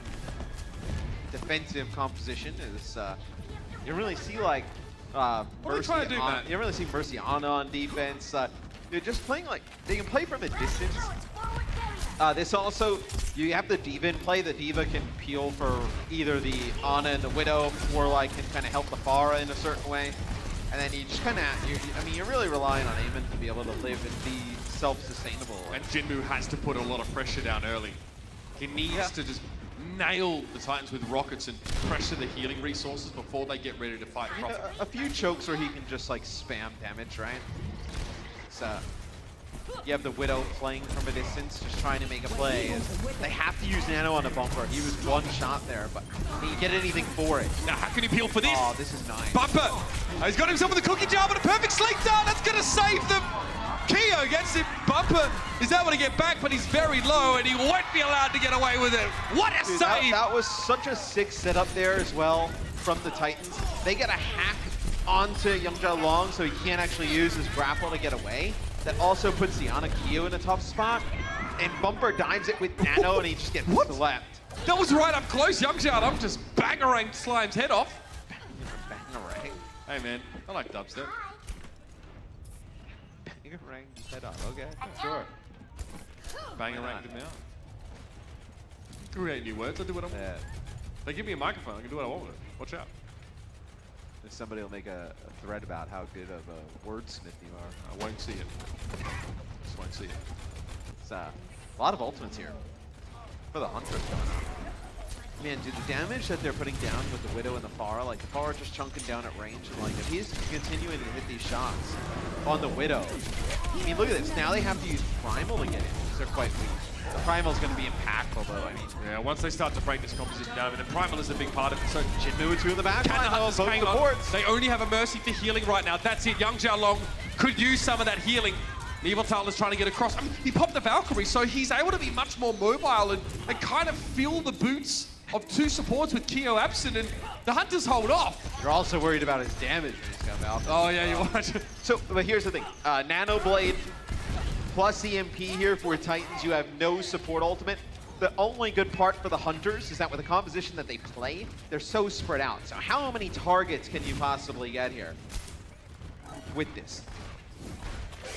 defensive composition. Is you don't really see like are we trying to do, Matt? You don't really see Merciana on defense. They're just playing like they can play from a distance. This also, you have the Diva in play. The Diva can peel for either the Ana and the Widow, or like can kind of help the Pharah in a certain way. And then you just kind of, I mean, you're really relying on Eamon to be able to live and be self-sustainable. And Jinmu has to put a lot of pressure down early. He needs to just nail the Titans with rockets and pressure the healing resources before they get ready to fight properly. A few chokes where he can just like spam damage, right? So you have the Widow playing from a distance, just trying to make a play. They have to use Nano on a bumper. He was one shot there, but can you get anything for it? Now, how can he peel for this? Oh, this is nice. Bumper! He's got himself with a cookie jar, but a perfect sleep dart. That's going to save them. Keo gets him. Bumper is able to get back, but he's very low, and he won't be allowed to get away with it. What a Dude, save! that was such a sick setup there as well from the Titans. They get a hack onto Youngjia Long, so he can't actually use his grapple to get away. That also puts Siana Kyo in a tough spot. And Bumper dives it with Nano, and he just gets slapped. That was right up close. Youngjia Long just bangerang Slime's head off. Bangerang. Hey, man, I like dubstep. Bangerang his head off. Okay, sure. Bangeranged him out. Create new words. I do what I want. Yeah. They give me a microphone. I can do what I want with it. Watch out. Somebody will make a thread about how good of a wordsmith you are. I won't see it. Just won't see it. It's a lot of ultimates here for the Hunters going on. Man, dude, the damage that they're putting down with the Widow and the Pharah, like the Pharah just chunking down at range, and like if he's continuing to hit these shots on the Widow, I mean, look at this. Now they have to use Primal to get in because they're quite weak. The Primal's going to be impactful, though. I mean, yeah, once they start to break this composition down, and Primal is a big part of it. So Jinmu with two in the back. can the Hunters both hang on? supports. They only have a Mercy for healing right now. That's it. Youngjia Long could use some of that healing. Niveltal is trying to get across. I mean, he popped the Valkyrie, so he's able to be much more mobile and kind of fill the boots of two supports with Keo absent, and the Hunters hold off. You're also worried about his damage when he's come out. Oh, yeah, you watch. So, but here's the thing. Nano Blade plus EMP here for Titans. You have no support ultimate. The only good part for the Hunters is that with the composition that they play, they're so spread out. So how many targets can you possibly get here with this?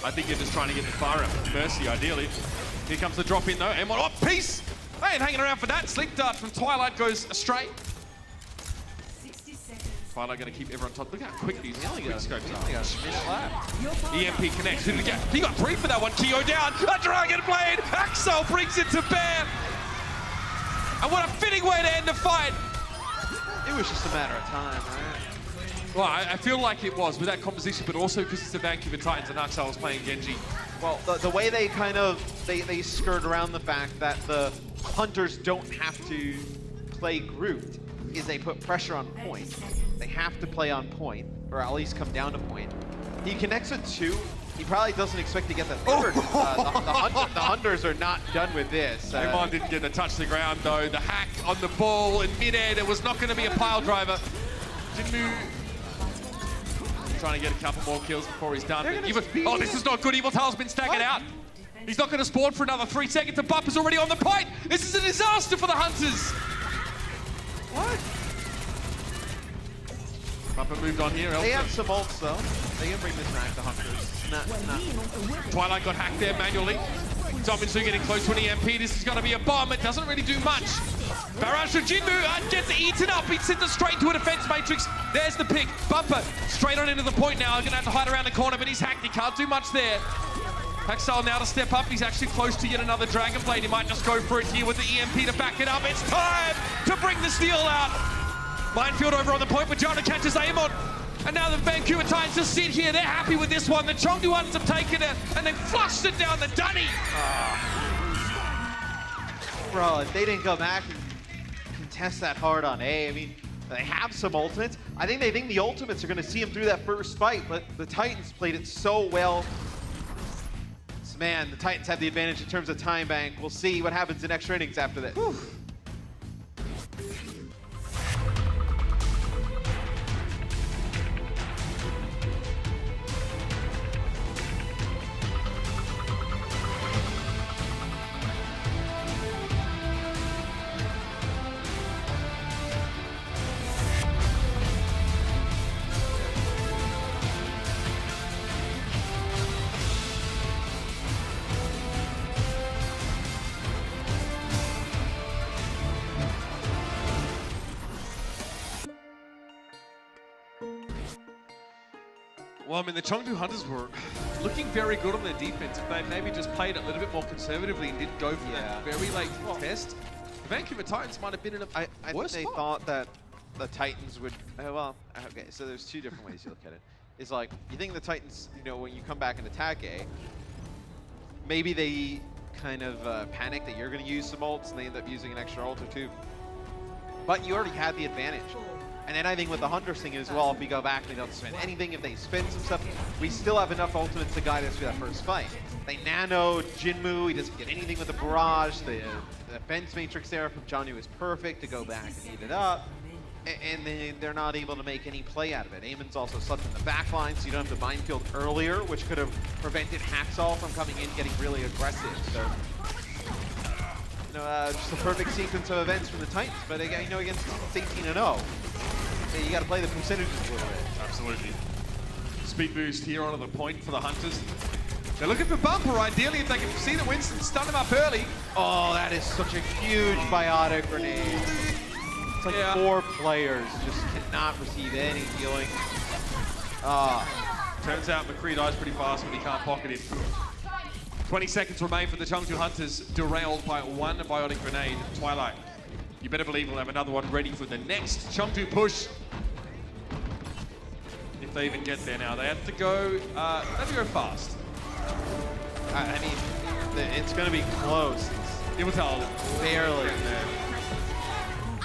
I think you're just trying to get the fire up. Mercy, ideally. Here comes the drop in, though. And what? Oh, peace! They ain't hanging around for that. Sleep Dart from Twilight goes astray. 60 seconds. Twilight going to keep everyone top. Look how quick these He only quick got scopes a are. minute left. EMP connects. Who did he get? He got 3 for that one. Keo down. A Dragon Blade. Axel brings it to bear. And what a fitting way to end the fight. It was just a matter of time, right? Well, I feel like it was with that composition, but also because it's the Vancouver Titans and Axel was playing Genji. Well, the way they kind of, they skirt around the fact that the Hunters don't have to play grouped is they put pressure on point. They have to play on point, or at least come down to point. He connects with 2, he probably doesn't expect to get the third. The Hunters are not done with this. Amon didn't get to touch the ground though. The hack on the ball in midair. There was not going to be a pile driver. Jinmu trying to get a couple more kills before he's done. Oh, this is not good. Evil Tail's been staggered out. He's not going to spawn for another 3 seconds. The bump is already on the point. This is a disaster for the Hunters. What? Bumper moved on here. They have some ults though. They can bring this back to Hunters. Twilight got hacked there manually. Dominsu getting close to an EMP. This is going to be a bomb. It doesn't really do much. Barrage for Jinmu gets eaten up. He sends it straight into a defense matrix. There's the pick. Bumper straight on into the point now. Going to have to hide around the corner, but he's hacked. He can't do much there. Haxel now to step up. He's actually close to yet another Dragon Blade. He might just go for it here with the EMP to back it up. It's time to bring the steal out. Minefield over on the point, but Jonah catches Amon. And now the Vancouver Titans just sit here. They're happy with this one. The Chengdu ones have taken it, and they flushed it down the dunny. Bro, if they didn't go back and contest that hard on A, I mean, they have some ultimates. I think they think the ultimates are going to see him through that first fight, but the Titans played it so well. So, man, the Titans have the advantage in terms of time bank. We'll see what happens in extra innings after this. Whew. Well, I mean, the Chengdu Hunters were looking very good on their defense. If they maybe just played a little bit more conservatively and didn't go for that very late test, the Vancouver Titans might have been in a I worse think they spot. thought that the Titans would, well, okay, so there's two different ways you look at it. It's like, you think the Titans, you know, when you come back and attack A, maybe they kind of panic that you're going to use some ults and they end up using an extra ult or two. But you already had the advantage. And then I think with the Hunters thing as well, if we go back, they don't spend anything. If they spend some stuff, we still have enough ultimates to guide us through that first fight. They nano Jinmu, he doesn't get anything with the barrage. The defense matrix there from Jonnu is perfect to go back and eat it up. And then they're not able to make any play out of it. Amon's also slept in the back line, so you don't have the minefield earlier, which could have prevented Haxel from coming in getting really aggressive. So, you know, just a perfect sequence of events from the Titans. But again, you know, against 18-0, you got to play the percentages a little bit. Absolutely. Speed boost here onto the point for the Hunters. They're looking for Bumper, ideally, if they can see that Winston stun him up early. Oh, that is such a huge biotic grenade. It's like 4 players just cannot receive any healing. Turns out McCree dies pretty fast when he can't pocket it. 20 seconds remain for the Chengdu Hunters, derailed by one biotic grenade. Twilight, you better believe we'll have another one ready for the next Chengdu push. If they even get there now. They have to go fast. I mean, it's going to be close. Evil Tail barely.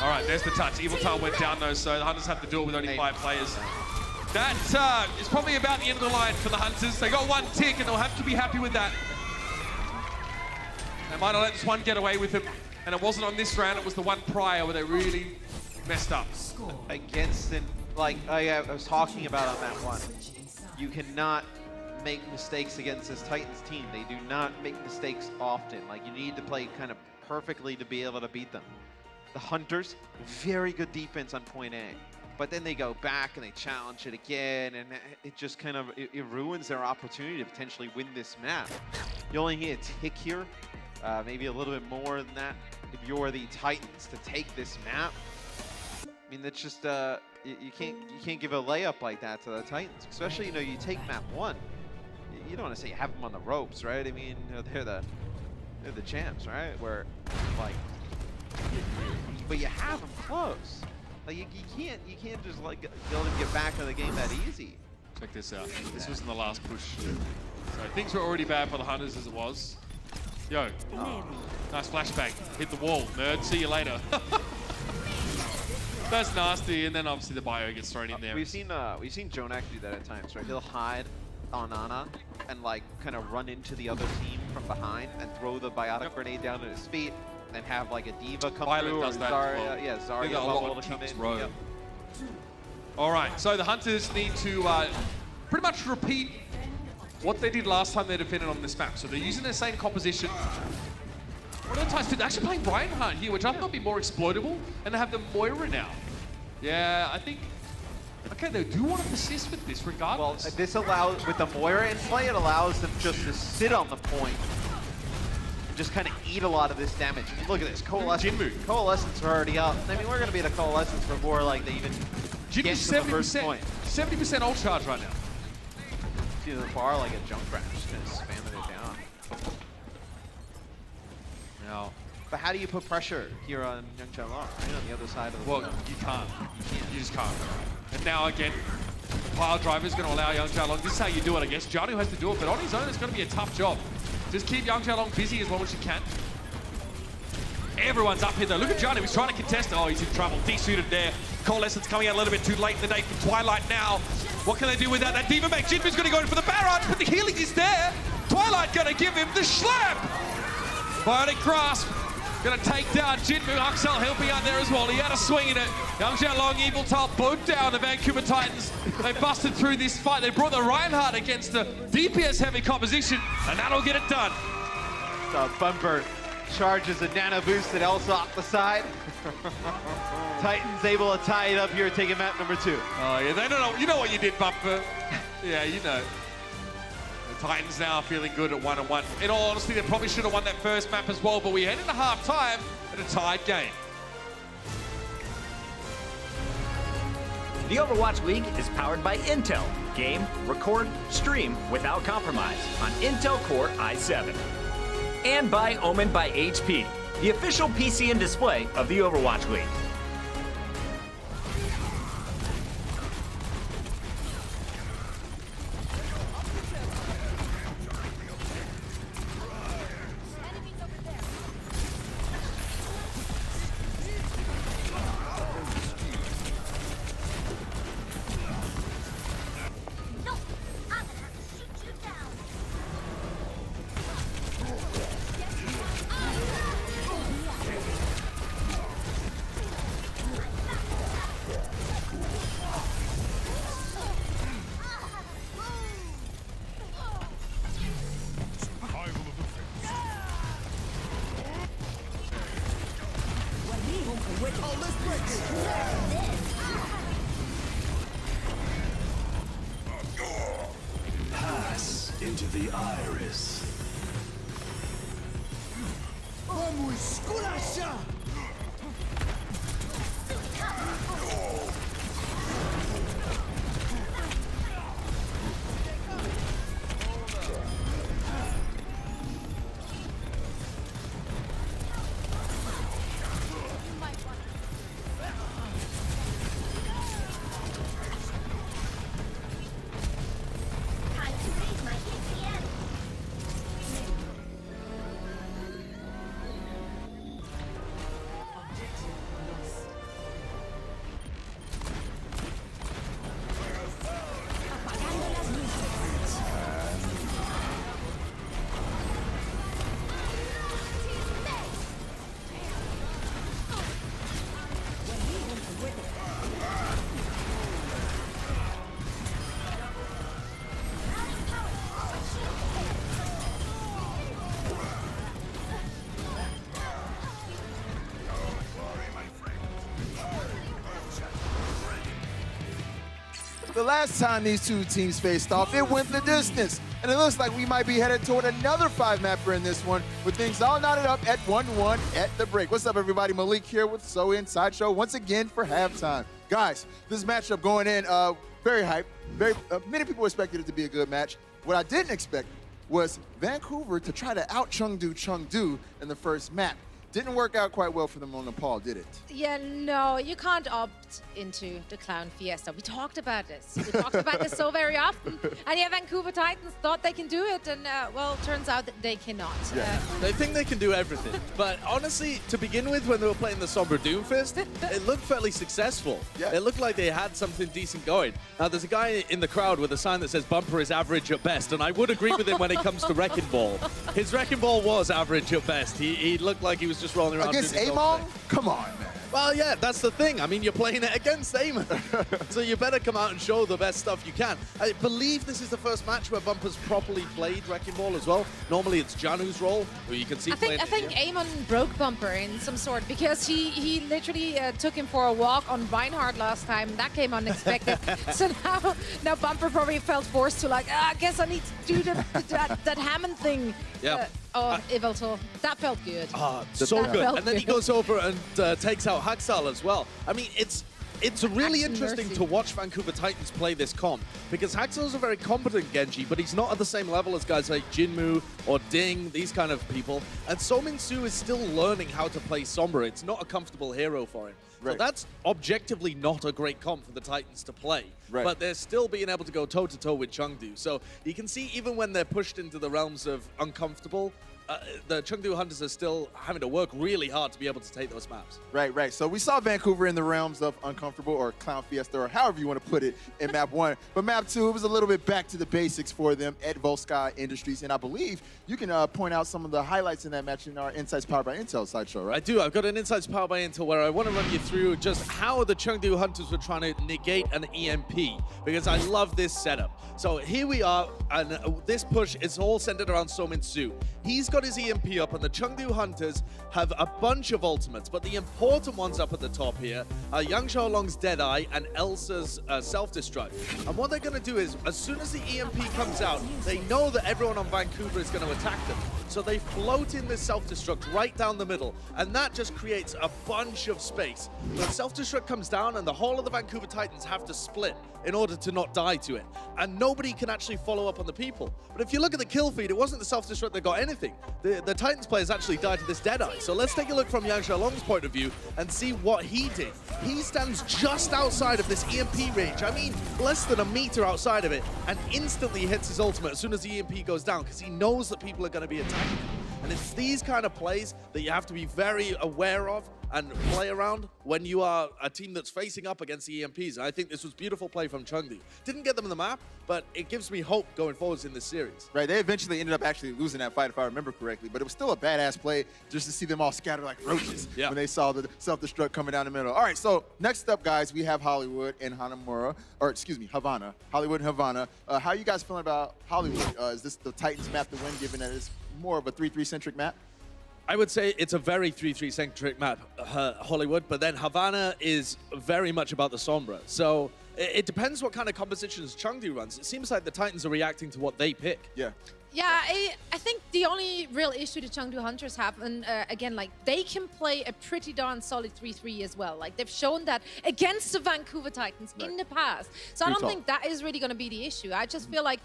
All right, there's the touch. Evil Tail went down though, so the Hunters have to do it with only 5 players. That is probably about the end of the line for the Hunters. They got 1 tick and they'll have to be happy with that. They might have let this one get away with it. And it wasn't on this round, it was the one prior where they really messed up. Against it, like I was talking about on that one, you cannot make mistakes against this Titans team. They do not make mistakes often. Like, you need to play kind of perfectly to be able to beat them. The Hunters, very good defense on point A. But then they go back and they challenge it again, and it just kind of, it ruins their opportunity to potentially win this map. You only need a tick here, maybe a little bit more than that, if you're the Titans to take this map. I mean, that's just, you can't give a layup like that to the Titans, especially, you know, you take map 1. You don't want to say you have them on the ropes, right? I mean, you know, they're the champs, right? Where, like, but you have them close. Like, you can't just like go and get back in the game that easy. Check this out. This was in the last push. So things were already bad for the Hunters as it was. Yo, nice flashbang. Hit the wall, nerd. See you later. That's nasty, and then obviously the bio gets thrown in there. We've seen Jonak do that at times, right? He'll hide on Ana, and like kind of run into the other team from behind and throw the biotic grenade down at his feet, and have like a diva come Violet through, does or that as Zarya, well. yeah, They Zarya got a lot bubble of to come kicks in. row. Yep. All right, so the Hunters need to pretty much repeat what they did last time they defended on this map. So they're using the same composition. What are the times? They're actually playing Reinhardt here, which I thought would be more exploitable, and they have the Moira now. Yeah, I think. Okay, they do want to persist with this Well, regardless. this allows, with the Moira in play, it allows them just to sit on the point and just kind of eat a lot of this damage. I mean, look at this, Jinmu. Coalescence are already up. I mean, we're going to be at a Coalescence before like they even get Jinmu's to the first 70%, point. 70% ult charge right now. See the bar like a jump rat, just kind of spamming it down. Now, But how do you put pressure here on Young Chenlong, right on the other side of the well, field? you can't. You just can't. And now again, the pile driver is going to allow Young Xiaolong. This is how you do it, I guess. Jianu has to do it, but on his own, it's going to be a tough job. Just keep Young Xiaolong busy as long as you can. Everyone's up here though. Look at Jianu, he's trying to contest. Oh, he's in trouble. Desuited there. Coalescence coming out a little bit too late in the day from Twilight now. What can they do with that? That Diva Mech. Jinmu's going to go in for the barrage, but the healing is there. Twilight going to give him the slap. Bionic Grasp. Going to take down Jinmu. Axel helping out there as well. He had a swing in it. Young Xiaolong, Evil Tile, both down the Vancouver Titans. They busted through this fight. They brought the Reinhardt against the DPS-heavy composition, and that'll get it done. Bumper charges a nano boost at Elsa off the side. Titans able to tie it up here, taking map number 2. Oh, yeah, they don't know. You know what you did, Bumper. Yeah, you know. The Titans now feeling good at 1-1. In all honesty, they probably should have won that first map as well, but we head into half-time at a tied game. The Overwatch League is powered by Intel. Game, record, stream without compromise on Intel Core i7. And by Omen by HP, the official PC and display of the Overwatch League. No! I'm gonna have to shoot you down! Oh, let's break it. Pass into the iris. Vamos, esculacha! Time to raise my EPN! Apagando las luces. The last time these two teams faced off, it went the distance. And it looks like we might be headed toward another 5-mapper in this one, with things all knotted up at 1-1 at the break. What's up, everybody? Malik here with So In Sideshow once again for halftime. Guys, this matchup going in, very hype. Many people expected it to be a good match. What I didn't expect was Vancouver to try to out Chengdu in the first map. Didn't work out quite well for them on Nepal, did it? Yeah, no, you can't opt into the Clown Fiesta. We talked about this. We talked about this so very often. And yeah, Vancouver Titans thought they can do it, and well, turns out that they cannot. They think they can do everything. But honestly, to begin with, when they were playing the Sombra Doomfist, it looked fairly successful. Yeah. It looked like they had something decent going. Now, there's a guy in the crowd with a sign that says Bumper is average at best, and I would agree with him when it comes to Wrecking Ball. His Wrecking Ball was average at best. He looked like he was just rolling around. Against doing his own Amon? thing. Come on, man. Well, yeah, that's the thing. I mean, you're playing it against Amon. So you better come out and show the best stuff you can. I believe this is the first match where Bumper's properly played Wrecking Ball as well. Normally it's Janu's role, who you can see playing. I think Amon broke Bumper in some sort, because he literally took him for a walk on Reinhardt last time. That came unexpected. So now Bumper probably felt forced to like, I guess I need to do that Hammond thing. Yeah. Iveltor. That felt good. So That good. felt And then he good. goes over and takes out Haksal as well. I mean, it's really Action interesting mercy. to watch Vancouver Titans play this comp, because Haxel's a very competent Genji, but he's not at the same level as guys like Jinmu or Ding, these kind of people. And So Min Soo is still learning how to play Sombra. It's not a comfortable hero for him. Right. So that's objectively not a great comp for the Titans to play. Right. But they're still being able to go toe-to-toe with Chengdu. So you can see even when they're pushed into the realms of uncomfortable, the Chengdu Hunters are still having to work really hard to be able to take those maps. Right. So we saw Vancouver in the realms of uncomfortable, or Clown Fiesta, or however you want to put it, in map 1. But map 2, it was a little bit back to the basics for them at Volskaya Industries. And I believe you can point out some of the highlights in that match in our Insights Powered by Intel sideshow, right? I do. I've got an Insights Powered by Intel where I want to run you through just how the Chengdu Hunters were trying to negate an EMP, because I love this setup. So here we are, and this push is all centered around So Min Soo. He's got his EMP up, and the Chengdu Hunters have a bunch of ultimates, but the important ones up at the top here are Yang Xiaolong's Deadeye and Elsa's Self-Destruct. And what they're going to do is, as soon as the EMP comes out, they know that everyone on Vancouver is going to attack them. So they float in this Self-Destruct right down the middle, and that just creates a bunch of space. The Self-Destruct comes down, and the whole of the Vancouver Titans have to split in order to not die to it. And nobody can actually follow up on the people. But if you look at the kill feed, it wasn't the Self-Destruct that got anything. The Titans players actually died to this Deadeye. So let's take a look from Yang Xiaolong's point of view and see what he did. He stands just outside of this EMP range. I mean, less than a meter outside of it, and instantly hits his ultimate as soon as the EMP goes down, because he knows that people are going to be attacking him. And it's these kind of plays that you have to be very aware of and play around when you are a team that's facing up against the EMPs. And I think this was beautiful play from Chengdu. Didn't get them in the map, but it gives me hope going forwards in this series. Right, they eventually ended up actually losing that fight, if I remember correctly, but it was still a badass play just to see them all scatter like roaches when they saw the self-destruct coming down the middle. All right, so next up, guys, we have Hollywood and Havana. Hollywood and Havana. How are you guys feeling about Hollywood? Is this the Titans map to win, given that it's more of a 3-3-centric map? I would say it's a very 3-3-centric map, Hollywood, but then Havana is very much about the Sombra. So it depends what kind of compositions Chengdu runs. It seems like the Titans are reacting to what they pick. Yeah. Yeah, I think the only real issue the Chengdu Hunters have, and again, like, they can play a pretty darn solid 3-3 as well. Like, they've shown that against the Vancouver Titans in the past. So I don't think that is really going to be the issue. I just feel like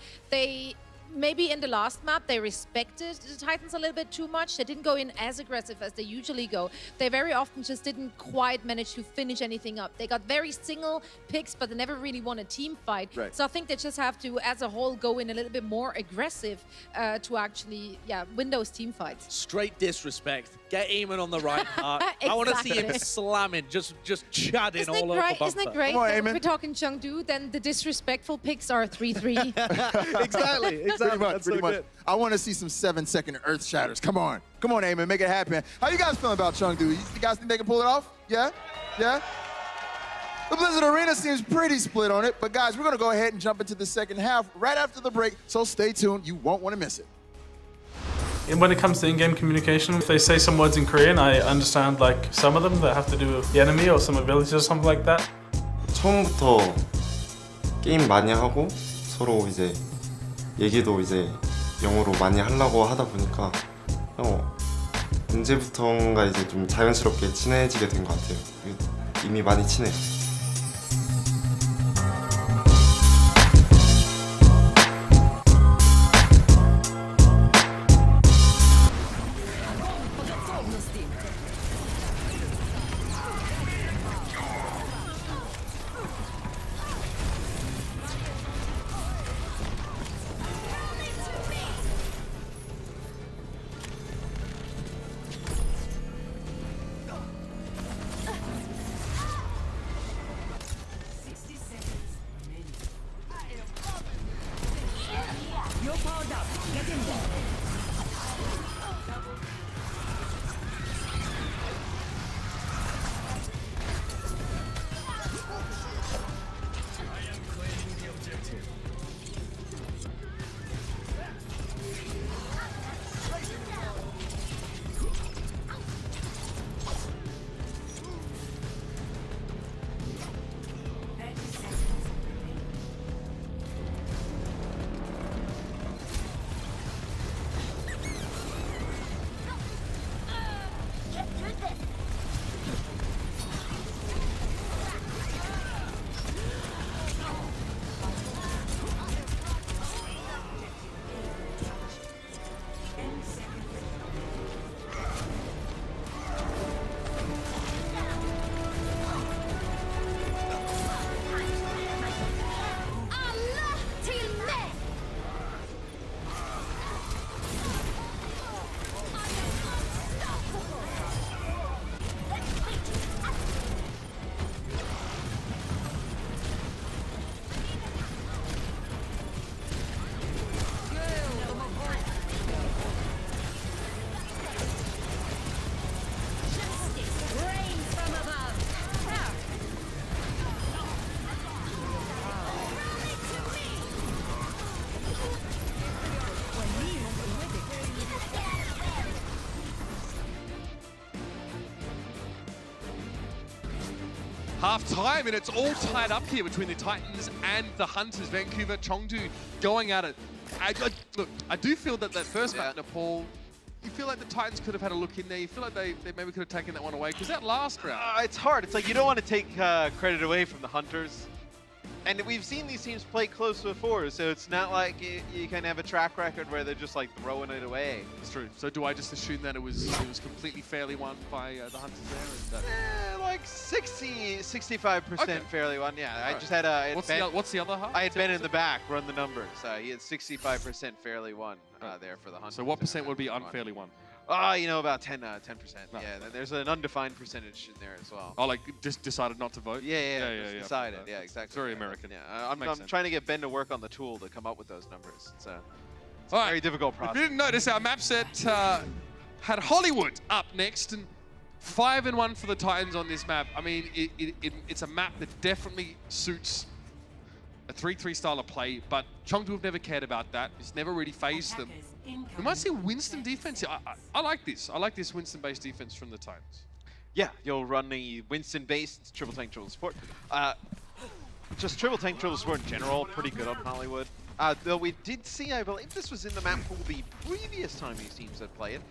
maybe in the last map, they respected the Titans a little bit too much. They didn't go in as aggressive as they usually go. They very often just didn't quite manage to finish anything up. They got very single picks, but they never really won a team fight. Right. So I think they just have to, as a whole, go in a little bit more aggressive to actually, win those team fights. Straight disrespect. Get Eamon on the right part. I want to see him slamming, just chadding all over Bumper. Isn't it great that if we're talking Chengdu, then the disrespectful picks are 3-3. Exactly. Pretty much. I want to see some 7-second earth shatters. Come on, Eamon, make it happen. How you guys feeling about Chengdu? You guys think they can pull it off? Yeah? The Blizzard Arena seems pretty split on it, but guys, we're going to go ahead and jump into the second half right after the break, so stay tuned. You won't want to miss it. And when it comes to in-game communication, if they say some words in Korean, I understand like some of them that have to do with the enemy or some abilities or something like that. 처음부터 게임 많이 하고 서로 이제 얘기도 이제 영어로 많이 하려고 하다 보니까 언제부턴가 이제 좀 자연스럽게 친해지게 된 것 같아요. 이미 많이 친해요. half time, and it's all tied up here between the Titans and the Hunters. Vancouver, Chengdu going at it. Look, I do feel that first map, Nepal, you feel like the Titans could have had a look in there. You feel like they maybe could have taken that one away, because that last round... It's hard. It's like you don't want to take credit away from the Hunters. And we've seen these teams play close before, so it's not like you can have a track record where they're just like throwing it away. It's true. So do I just assume that it was completely fairly won by the Hunters there? Like 65% Okay. fairly won. Yeah, I Right. just had What's the other half? I had Ben in the back run the numbers. He had 65% fairly won there for the Hunters. So what percent would be unfairly won? You know, about 10%. No. Yeah, there's an undefined percentage in there as well. Oh, like just decided not to vote? Yeah, just decided. Yeah, exactly. It's very American. Yeah, I'm Makes sense. trying to get Ben to work on the tool to come up with those numbers. It's a All right. very difficult If process. you didn't notice, our map set had Hollywood up next, and 5-1 for the Titans on this map. I mean, it's a map that definitely suits a 3-3 style of play, but Chengdu have never cared about that. It's never really phased them. We might see Winston defense here. I like this. I like this Winston-based defense from the Titans. Yeah, you'll run the Winston-based triple tank, triple support. Just triple tank, triple support in general, pretty good on Hollywood. Though we did see, I believe this was in the map pool the previous time these teams had played.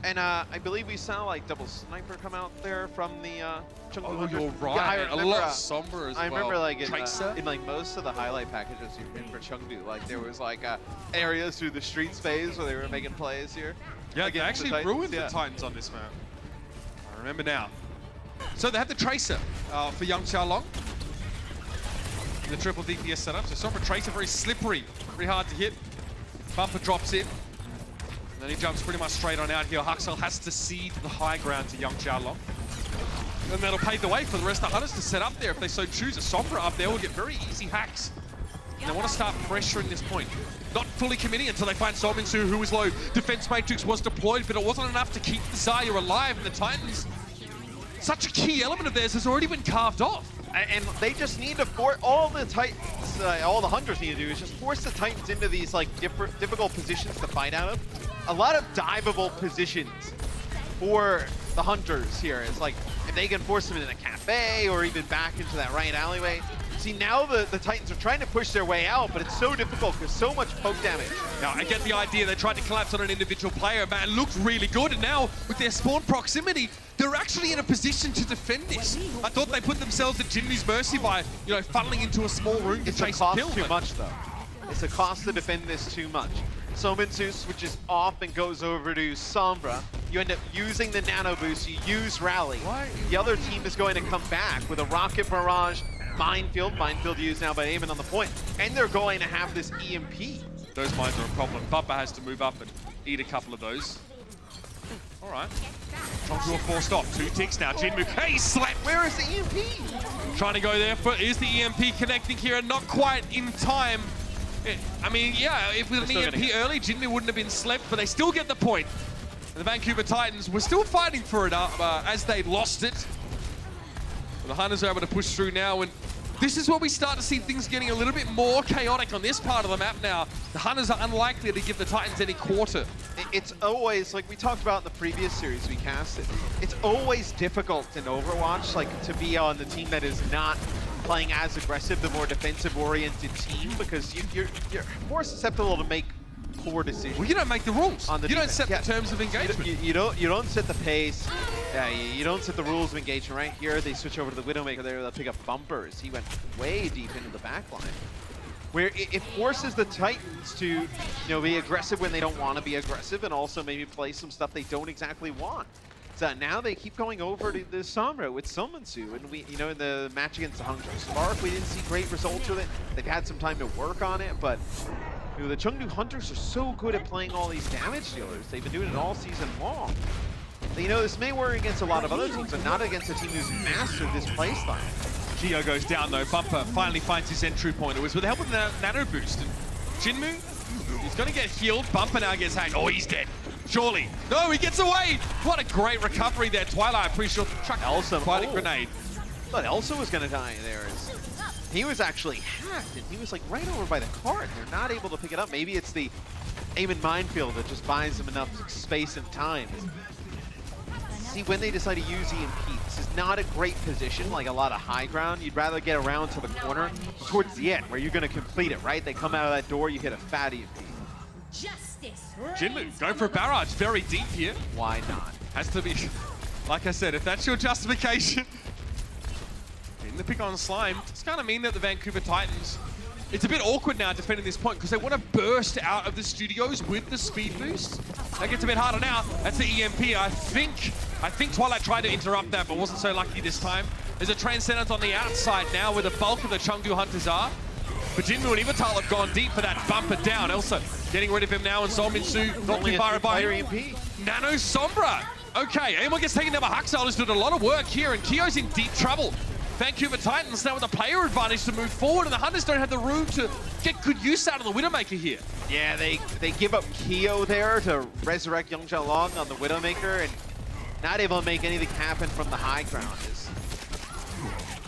And I believe we saw like double sniper come out there from the Chengdu Hunters. You're right. Yeah, I A remember, lot somber as well. I remember like Tracer. in like most of the highlight packages you've been for Chengdu, like there was like areas through the streets phase where they were making plays here. Yeah, they against the actually Titans, ruined the Titans on this map. I remember now. So they have the Tracer for Young Xiaolong in the triple DPS setup. So Sombra Tracer, very slippery, very hard to hit. Bumper drops in. And then he jumps pretty much straight on out here. Huxel has to cede the high ground to Young Xiaolong. And that'll pave the way for the rest of the Hunters to set up there if they so choose. A Sombra up there will get very easy hacks. And they want to start pressuring this point. Not fully committing until they find Solminsu, who was low. Defense Matrix was deployed, but it wasn't enough to keep the Zarya alive. And the Titans, such a key element of theirs has already been carved off. And they just need to force all the Titans, all the Hunters need to do is just force the Titans into these like difficult positions to fight out of. A lot of diveable positions for the Hunters here. It's like if they can force them into a cafe or even back into that right alleyway. See, now the Titans are trying to push their way out, but it's so difficult because so much poke damage. Now, I get the idea they tried to collapse on an individual player, but it looked really good. And now, with their spawn proximity, they're actually in a position to defend this. I thought they put themselves at Jinmu's mercy by, funneling into a small room to chase a kill. It's a cost too much, though. It's a cost to defend this too much. Solminsu switches off and goes over to Sombra. You end up using the nano boost, you use Rally. The other team is going to come back with a rocket barrage, minefield used now by Eamon on the point, and they're going to have this EMP. Those mines are a problem. Bubba has to move up and eat a couple of those. All right. Chengdu are forced off. 2 ticks now. Jinmu, hey, slap! Where is the EMP? Trying to go there, but is the EMP connecting here and not quite in time. I mean, yeah, if with an EMP early, Jinmu wouldn't have been slept, but they still get the point. And the Vancouver Titans were still fighting for it as they lost it. But the Hunters are able to push through now, and this is where we start to see things getting a little bit more chaotic on this part of the map now. The Hunters are unlikely to give the Titans any quarter. It's always, like we talked about in the previous series we casted, it's always difficult in Overwatch, like to be on the team that is not playing as aggressive, the more defensive-oriented team, because you're more susceptible to make poor decisions. Well, you don't make the rules. On the you don't defense. set the terms of engagement. You don't set the pace. Yeah, you don't set the rules of engagement. Right here, they switch over to the Widowmaker there. They'll pick up bumpers. He went way deep into the backline, where it forces the Titans to, be aggressive when they don't want to be aggressive, and also maybe play some stuff they don't exactly want. So now they keep going over to the Sombra with Solminsu, and we, in the match against the Hangzhou Spark, we didn't see great results with it. They've had some time to work on it, but the Chengdu Hunters are so good at playing all these damage dealers. They've been doing it all season long. This may work against a lot of other teams, but not against a team who's mastered this playstyle. Geo goes down though. Bumper finally finds his entry point. It was with the help of the nano boost. And Jinmu, he's going to get healed. Bumper now gets hacked. Oh, he's dead. Surely. No, he gets away. What a great recovery there. Twilight, pretty sure truck Elsa, quite a grenade. But Elsa was going to die there. He was actually hacked, and he was like right over by the cart. They're not able to pick it up. Maybe it's the Eamon minefield that just buys them enough space and time. See, when they decide to use EMPs, this is not a great position, like a lot of high ground. You'd rather get around to the corner towards the end where you're going to complete it, right? They come out of that door, you hit a fat EMP. Jinmu going for a barrage very deep here. Why not? Has to be, like I said, if that's your justification. In the pick on Slime, it's going to mean that the Vancouver Titans, it's a bit awkward now defending this point because they want to burst out of the studios with the speed boost. That gets a bit harder now. That's the EMP. I think Twilight tried to interrupt that, but wasn't so lucky this time. There's a Transcendent on the outside now where the bulk of the Chengdu Hunters are. But Jinmu and Ivatal have gone deep for that bumper down. Elsa getting rid of him now, and Zolminsu not too far by EMP. Nano Sombra. Okay, Amon gets taken down by Huxal, who's doing a lot of work here, and Kyo's in deep trouble. Vancouver Titans now with a player advantage to move forward, and the Hunters don't have the room to get good use out of the Widowmaker here. Yeah, they give up Kyo there to resurrect Young Long on the Widowmaker, and not able to make anything happen from the high ground.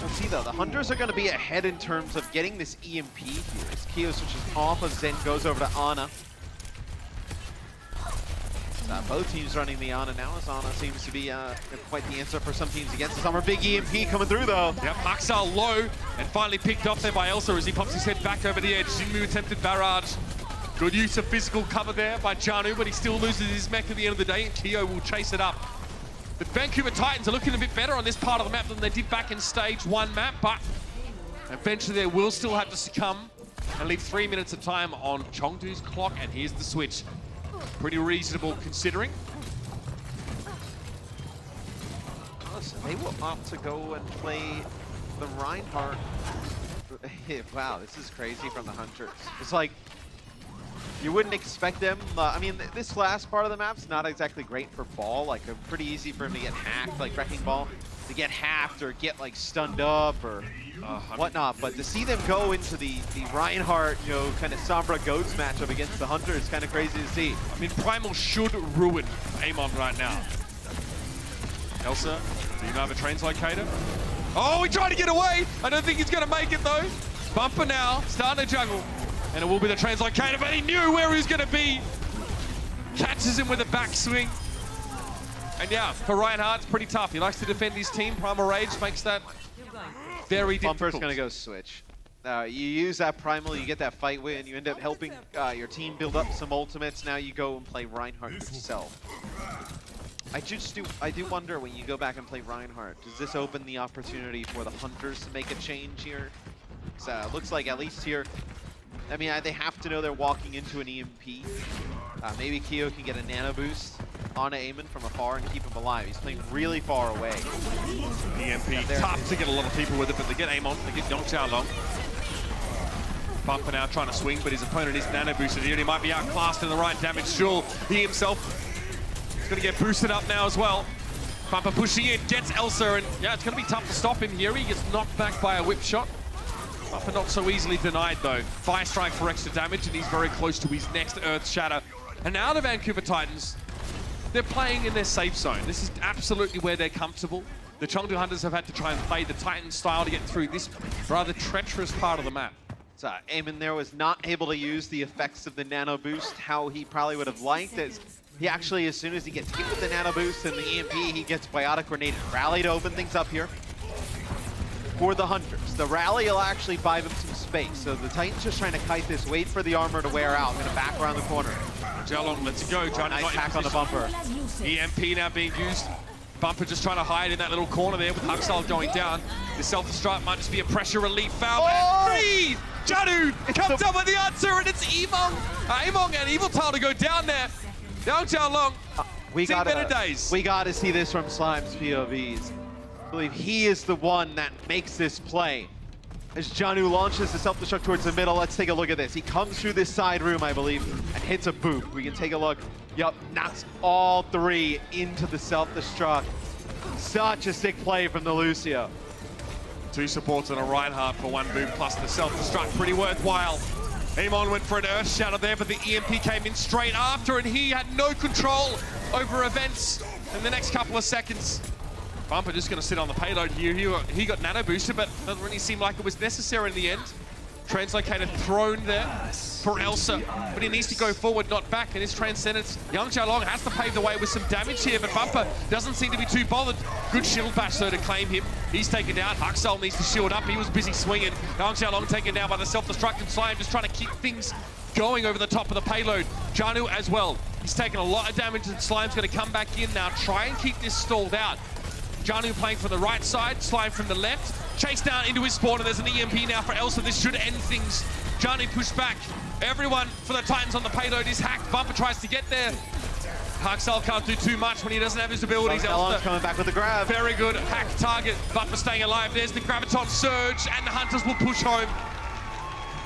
Let's see though, the Hunters are going to be ahead in terms of getting this EMP here. As Kyo switches off of Zen, goes over to Ana. Both teams running the Ana now, as Ana seems to be quite the answer for some teams against the Summer. Big EMP coming through though. Yep, Huxal low, and finally picked off there by Elsa as he pops his head back over the edge. Jinmu attempted barrage. Good use of physical cover there by Janu, but he still loses his mech at the end of the day, and Kyo will chase it up. The Vancouver Titans are looking a bit better on this part of the map than they did back in stage 1 map, but eventually they will still have to succumb and leave 3 minutes of time on Chengdu's clock, and here's the switch. Pretty reasonable considering. Listen, they will opt to go and play the Reinhardt. Wow, this is crazy from the Hunters. It's like, you wouldn't expect them. I mean, this last part of the map's not exactly great for Ball. Like, pretty easy for him to get hacked, like Wrecking Ball, to get hacked or get like stunned up or whatnot. But to see them go into the Reinhardt, you know, kind of Sombra Goats matchup against the Hunter is kind of crazy to see. I mean, Primal should ruin Amon right now. Elsa, do you have a translocator? Oh, he tried to get away. I don't think he's going to make it though. Bumper now, starting to juggle. And it will be the translocator, but he knew where he was going to be. Catches him with a backswing. And yeah, for Reinhardt, it's pretty tough. He likes to defend his team. Primal Rage makes that very difficult. Bumper's going to go switch. You use that Primal, you get that fight win, you end up helping your team build up some ultimates. Now you go and play Reinhardt yourself. I do wonder when you go back and play Reinhardt, does this open the opportunity for the Hunters to make a change here? So looks like at least here, I mean, they have to know they're walking into an EMP. Maybe Kyo can get a nano boost on Amon from afar and keep him alive. He's playing really far away. EMP, tough to get a lot of people with it, but they get Amon, they get Young Long. Bumper now trying to swing, but his opponent is nano boosted here, and he might be outclassed in the right damage duel. He himself is going to get boosted up now as well. Bumper pushing in, gets Elsa, and yeah, it's going to be tough to stop him here. He gets knocked back by a whip shot. Bumper not so easily denied though. Fire Strike for extra damage, and he's very close to his next Earth Shatter. And now the Vancouver Titans, they're playing in their safe zone. This is absolutely where they're comfortable. The Chengdu Hunters have had to try and play the Titan style to get through this rather treacherous part of the map. So Amon there was not able to use the effects of the nano boost how he probably would have liked it. He actually, as soon as he gets hit with the nano boost and the EMP, he gets Biotic Grenade Rally to open things up here for the Hunters. The rally will actually buy them some space. So the Titans just trying to kite this, wait for the armor to wear out. Gonna back around the corner. Jialong lets it go. Trying nice to hack on the Bumper. EMP now being used. Bumper just trying to hide in that little corner there with Huxal going down. The self-destruct might just be a pressure relief foul. Free! Janu comes up with the answer, and it's Amon and Evil Tile to go down there. Down Jialong. We gotta see this from Slime's POVs. I believe he is the one that makes this play. As Janu launches the self-destruct towards the middle, let's take a look at this. He comes through this side room, I believe, and hits a boop. We can take a look. Yup, knocks all three into the self-destruct. Such a sick play from the Lucio. 2 supports and a Reinhardt for 1 boop, plus the self-destruct, pretty worthwhile. Amon went for an Earth Shatter there, but the EMP came in straight after, and he had no control over events in the next couple of seconds. Bumper just going to sit on the payload here. He got nano boosted, but doesn't really seem like it was necessary in the end. Translocator thrown there for Elsa, but he needs to go forward, not back, and his Transcendence. Yang Xiaolong has to pave the way with some damage here, but Bumper doesn't seem to be too bothered. Good shield bash, though, to claim him. He's taken down. Haksal needs to shield up. He was busy swinging. Yang Xiaolong taken down by the self-destructive Slime, just trying to keep things going over the top of the payload. Janu as well. He's taken a lot of damage, and Slime's going to come back in now. Try and keep this stalled out. Janu playing from the right side, Slime from the left. Chase down into his spawn, and there's an EMP now for Elsa. This should end things. Janu pushed back. Everyone for the Titans on the payload is hacked. Bumper tries to get there. Haksal can't do too much when he doesn't have his abilities. Elsa's coming back with the grab. Very good. Hack target. Bumper staying alive. There's the Graviton Surge, and the Hunters will push home.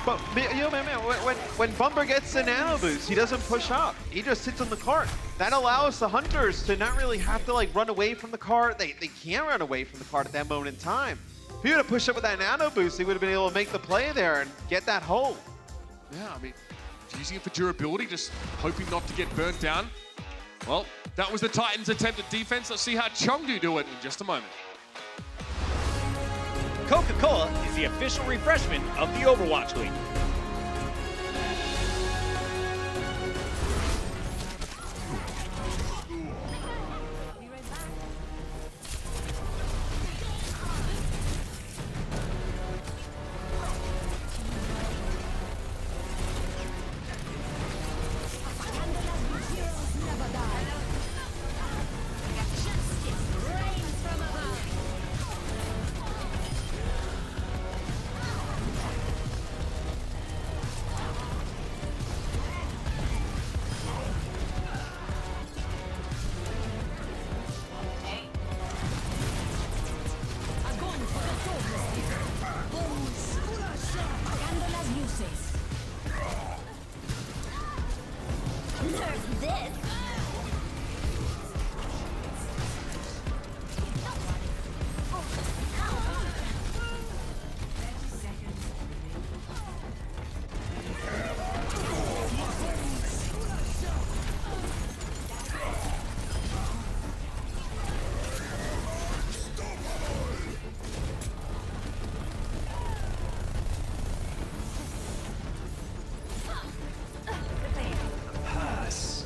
But, you know, man, when Bumper gets the nano boost, he doesn't push up. He just sits on the cart. That allows the Hunters to not really have to, like, run away from the cart. They can't run away from the cart at that moment in time. If he would have pushed up with that nano boost, he would have been able to make the play there and get that hole. Yeah, I mean, using it for durability, just hoping not to get burnt down. Well, that was the Titans' attempt at defense. Let's see how Chengdu do it in just a moment. Coca-Cola is the official refreshment of the Overwatch League.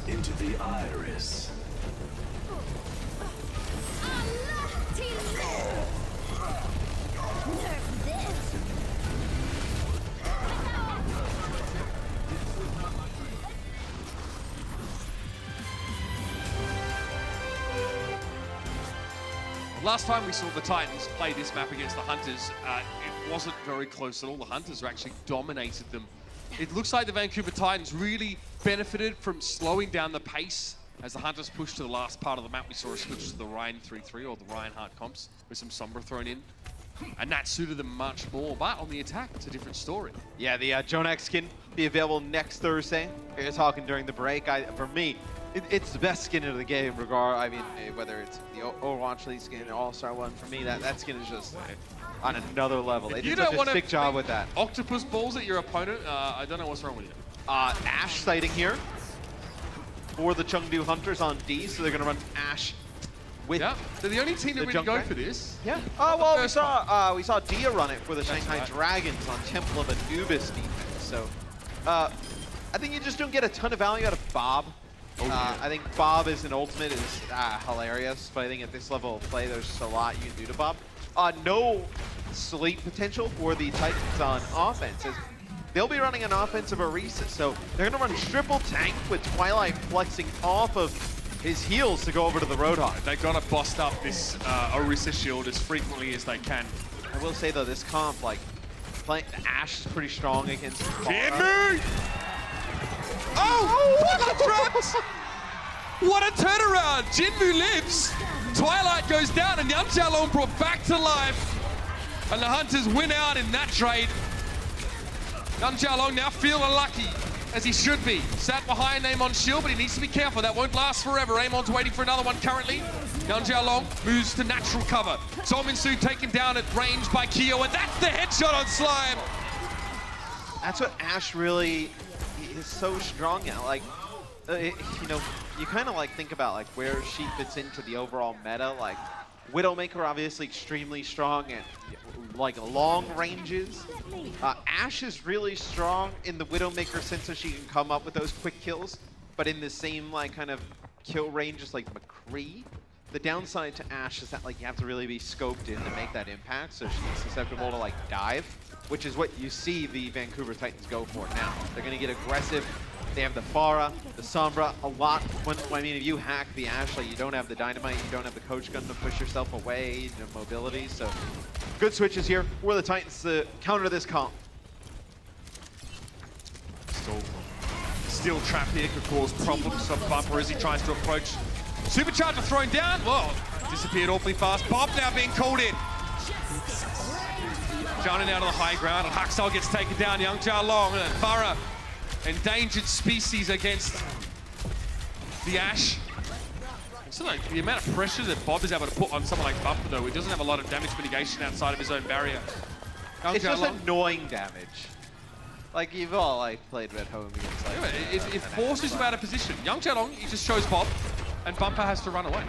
Into the iris. Last time we saw the Titans play this map against the Hunters, it wasn't very close at all. The Hunters actually dominated them. It looks like the Vancouver Titans really benefited from slowing down the pace as the Hunters pushed to the last part of the map. We saw a switch to the Ryan 3-3 or the Reinhardt comps with some Sombra thrown in. And that suited them much more, but on the attack, it's a different story. Yeah, the Jonax skin be available next Thursday. We were talking during the break. For me, it's the best skin of the game, whether it's the Overwatch League skin or All-Star one. For me, that skin is just on another level. They did such a sick job with that. Octopus balls at your opponent. I don't know what's wrong with you. Ashe sighting here for the Chengdu Hunters on D, so they're going to run Ashe with. Yeah, they're the only team that really go for this. Yeah. Oh well, we saw Dia run it for the Shanghai Dragons on Temple of Anubis defense. So, I think you just don't get a ton of value out of Bob. I think Bob as an ultimate is hilarious, but I think at this level of play, there's just a lot you can do to Bob. No sleep potential for the Titans on offense. They'll be running an offensive Orisa, so they're going to run triple tank with Twilight flexing off of his heels to go over to the Roadhog. They're going to bust up this Orisa shield as frequently as they can. I will say though, this comp, like, playing Ashe is pretty strong against Jinmu! Oh! What a traps! What a turnaround! Jinmu lives! Twilight goes down and Yang Xiaolong brought back to life. And the Hunters win out in that trade. Yang Xiaolong now feeling lucky, as he should be. Sat behind Amon's shield, but he needs to be careful. That won't last forever. Amon's waiting for another one currently. Yang Xiaolong moves to natural cover. Solminsu taken down at range by Kyo, and that's the headshot on Slime. That's what Ashe really is so strong at. Like, you know, you kind of like think about like where she fits into the overall meta. Like, Widowmaker obviously extremely strong at like long ranges. Ashe is really strong in the Widowmaker sense that she can come up with those quick kills, but in the same like kind of kill range as like McCree. The downside to Ashe is that like you have to really be scoped in to make that impact, so she's susceptible to like dive, which is what you see the Vancouver Titans go for now. They're gonna get aggressive. They have the Pharah, the Sombra, a lot. I mean, if you hack the Ashe, like you don't have the dynamite, you don't have the coach gun to push yourself away, no mobility. So good switches here for the Titans to counter this comp. Steel trap here could cause problems for Bumper as he tries to approach. Supercharger thrown down. Whoa, disappeared awfully fast. Bob now being called in. Johnny out on the high ground, and Haksal gets taken down. Young Jia Long and Farah. Endangered species against the Ashe. So like the amount of pressure that Bob is able to put on someone like Bumper, though, he doesn't have a lot of damage mitigation outside of his own barrier. It's just annoying damage. Like you've all like played Red Home against like. Yeah, it forces you out of position. Young Jia Long, he just shows Bob, and Bumper has to run away.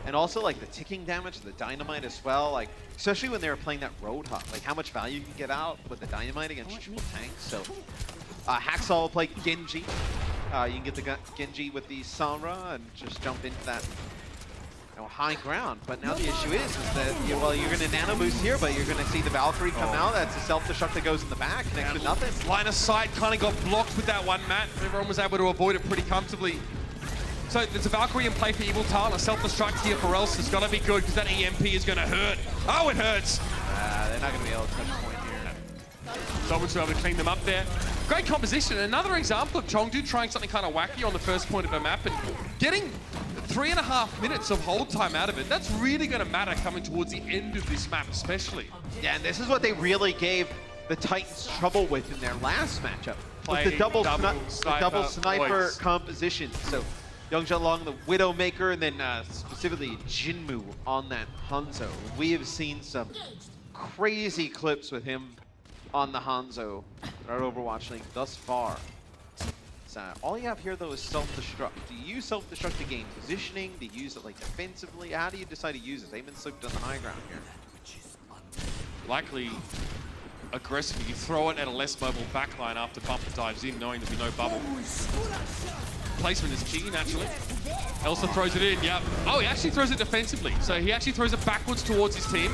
And also like the ticking damage, the dynamite as well. Like especially when they were playing that Roadhog, like how much value you can get out with the dynamite against triple tanks. So. Haksal will play Genji. You can get the Genji with the Sombra and just jump into that high ground. But now the issue is that, you're going to nano boost here, but you're going to see the Valkyrie come out. That's a self-destruct that goes in the back, next to nothing. Line of sight kind of got blocked with that one, Matt. Everyone was able to avoid it pretty comfortably. So there's a Valkyrie in play for Evil Tal, a self-destruct here for Else has got to be good because that EMP is going to hurt. Oh, it hurts. They're not going to be able to touch point here. Someone's able to clean them up there. Great composition. Another example of Chengdu trying something kind of wacky on the first point of a map and getting 3.5 minutes of hold time out of it. That's really going to matter coming towards the end of this map, especially. Yeah, and this is what they really gave the Titans trouble with in their last matchup. With the double sniper composition. So Young Jia Long, the Widowmaker, and then specifically Jinmu on that Hanzo. We have seen some crazy clips with him on the Hanzo in our Overwatch League thus far. So all you have here though is self-destruct. Do you use self-destruct to gain positioning? Do you use it like defensively? How do you decide to use it? They've been slipped on the high ground here. Likely aggressively, you throw it at a less mobile backline after Bumper dives in, knowing there'll be no bubble. Placement is key, naturally. Elsa throws it in, yep. Oh, he actually throws it defensively. So he actually throws it backwards towards his team.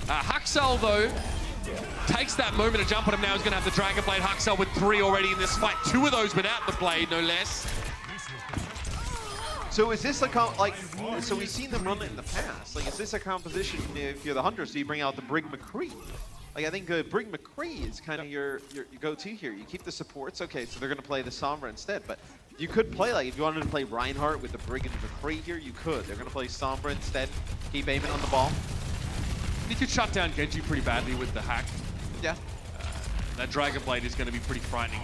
Haksal, though, takes that moment to jump on him now. He's going to have the Dragon Blade. Haksal with 3 already in this fight. 2 of those without the blade, no less. So is this so we've seen them run it in the past. Like, is this a composition if you're the Hunter, so you bring out the Brig McCree? Like, I think Brig McCree is kind of your go-to here. You keep the supports. Okay, so they're going to play the Sombra instead, but you could play, like, if you wanted to play Reinhardt with the Brig and McCree here, you could. They're going to play Sombra instead. Keep aiming on the ball. You could shut down Genji pretty badly with the hack. Yeah. That Dragon Blade is going to be pretty frightening.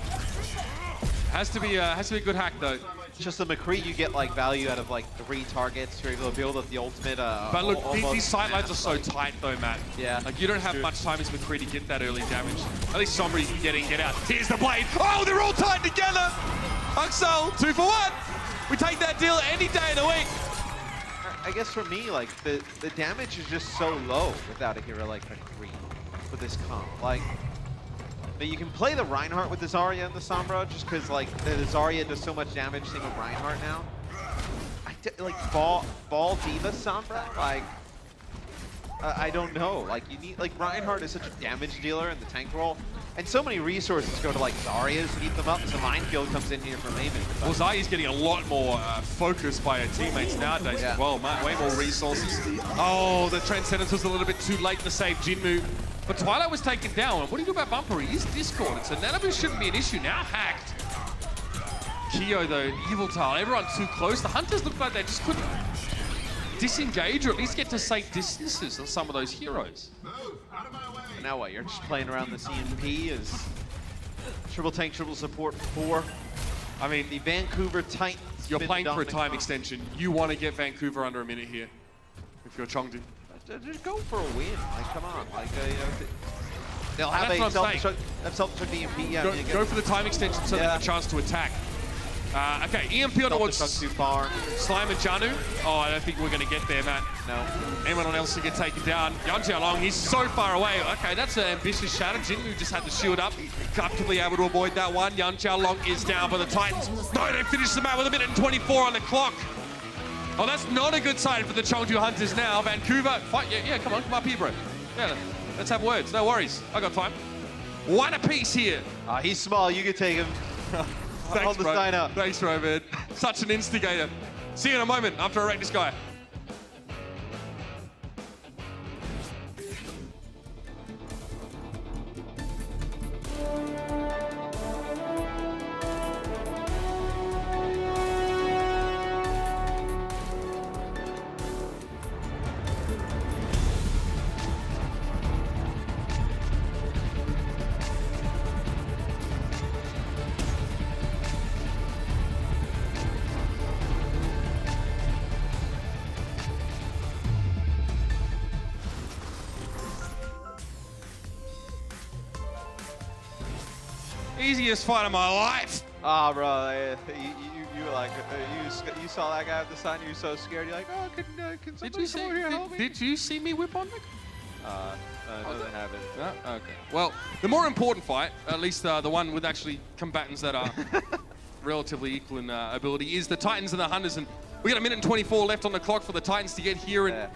Has to be a good hack though. Just the McCree, you get like value out of like 3 targets. You're able to build up the ultimate. But look, these sight lines are so tight though, Matt. Yeah. Like you don't have much time as McCree to get that early damage. At least somebody can get out. Here's the blade. Oh, they're all tied together. Haksal, 2 for 1. We take that deal any day of the week. I guess for me, like the damage is just so low without a hero like McCree with this comp. Like, you can play the Reinhardt with the Zarya and the Sombra just because like the Zarya does so much damage. Same with Reinhardt now. Like ball Diva Sombra, like I don't know. Like you need Reinhardt is such a damage dealer in the tank role, and so many resources go to like Zarya's to eat them up. So Minefield comes in here from Amen. Well, Zarya's getting a lot more focus by her teammates nowadays as well. Way more resources. Oh, the Transcendence was a little bit too late to save Jinmu. But Twilight was taken down. What do you do about Bumper? He is Discord, so Nanoboo shouldn't be an issue. Now hacked. Kyo, though, Evil Tal, everyone too close. The Hunters look like they just couldn't disengage or at least get to safe distances on some of those heroes. And now what? You're just playing around the CMP as triple tank, triple support 4. I mean, the Vancouver Titans. You're playing for a time extension. You want to get Vancouver under a minute here if you're Chengdu. Just go for a win. Like, come on. Like, you know, they'll have a self-destruct EMP. Yeah, go for the time extension so they have a chance to attack. Okay, EMP on towards too far. Slime and Janu. Oh, I don't think we're going to get there, Matt. No. Anyone else to get taken down. Yan Xiaolong, he's so far away. Okay, that's an ambitious shatter. Jinmu just had the shield up. Comfortably able to avoid that one. Yan Xiaolong is down by the Titans. No, they finished the match with 1:24 on the clock. Oh, that's not a good sign for the Chengdu Hunters now. Vancouver, fight. Yeah, come up here, bro. Yeah, let's have words. No worries. I got time. One apiece here. He's small. You can take him. Thanks, Hold the bro. sign up. Thanks, bro, man. Such an instigator. See you in a moment after I wreck this guy. Easiest fight of my life. Ah, bro, you were like, you saw that guy with the sign, you were so scared. You're like, oh, can somebody come over here help me? Did you see me whip on Nick? No, they haven't. No? Okay. Well, the more important fight, at least the one with actually combatants that are relatively equal in ability, is the Titans and the Hunters. And we got 1:24 left on the clock for the Titans to get here. And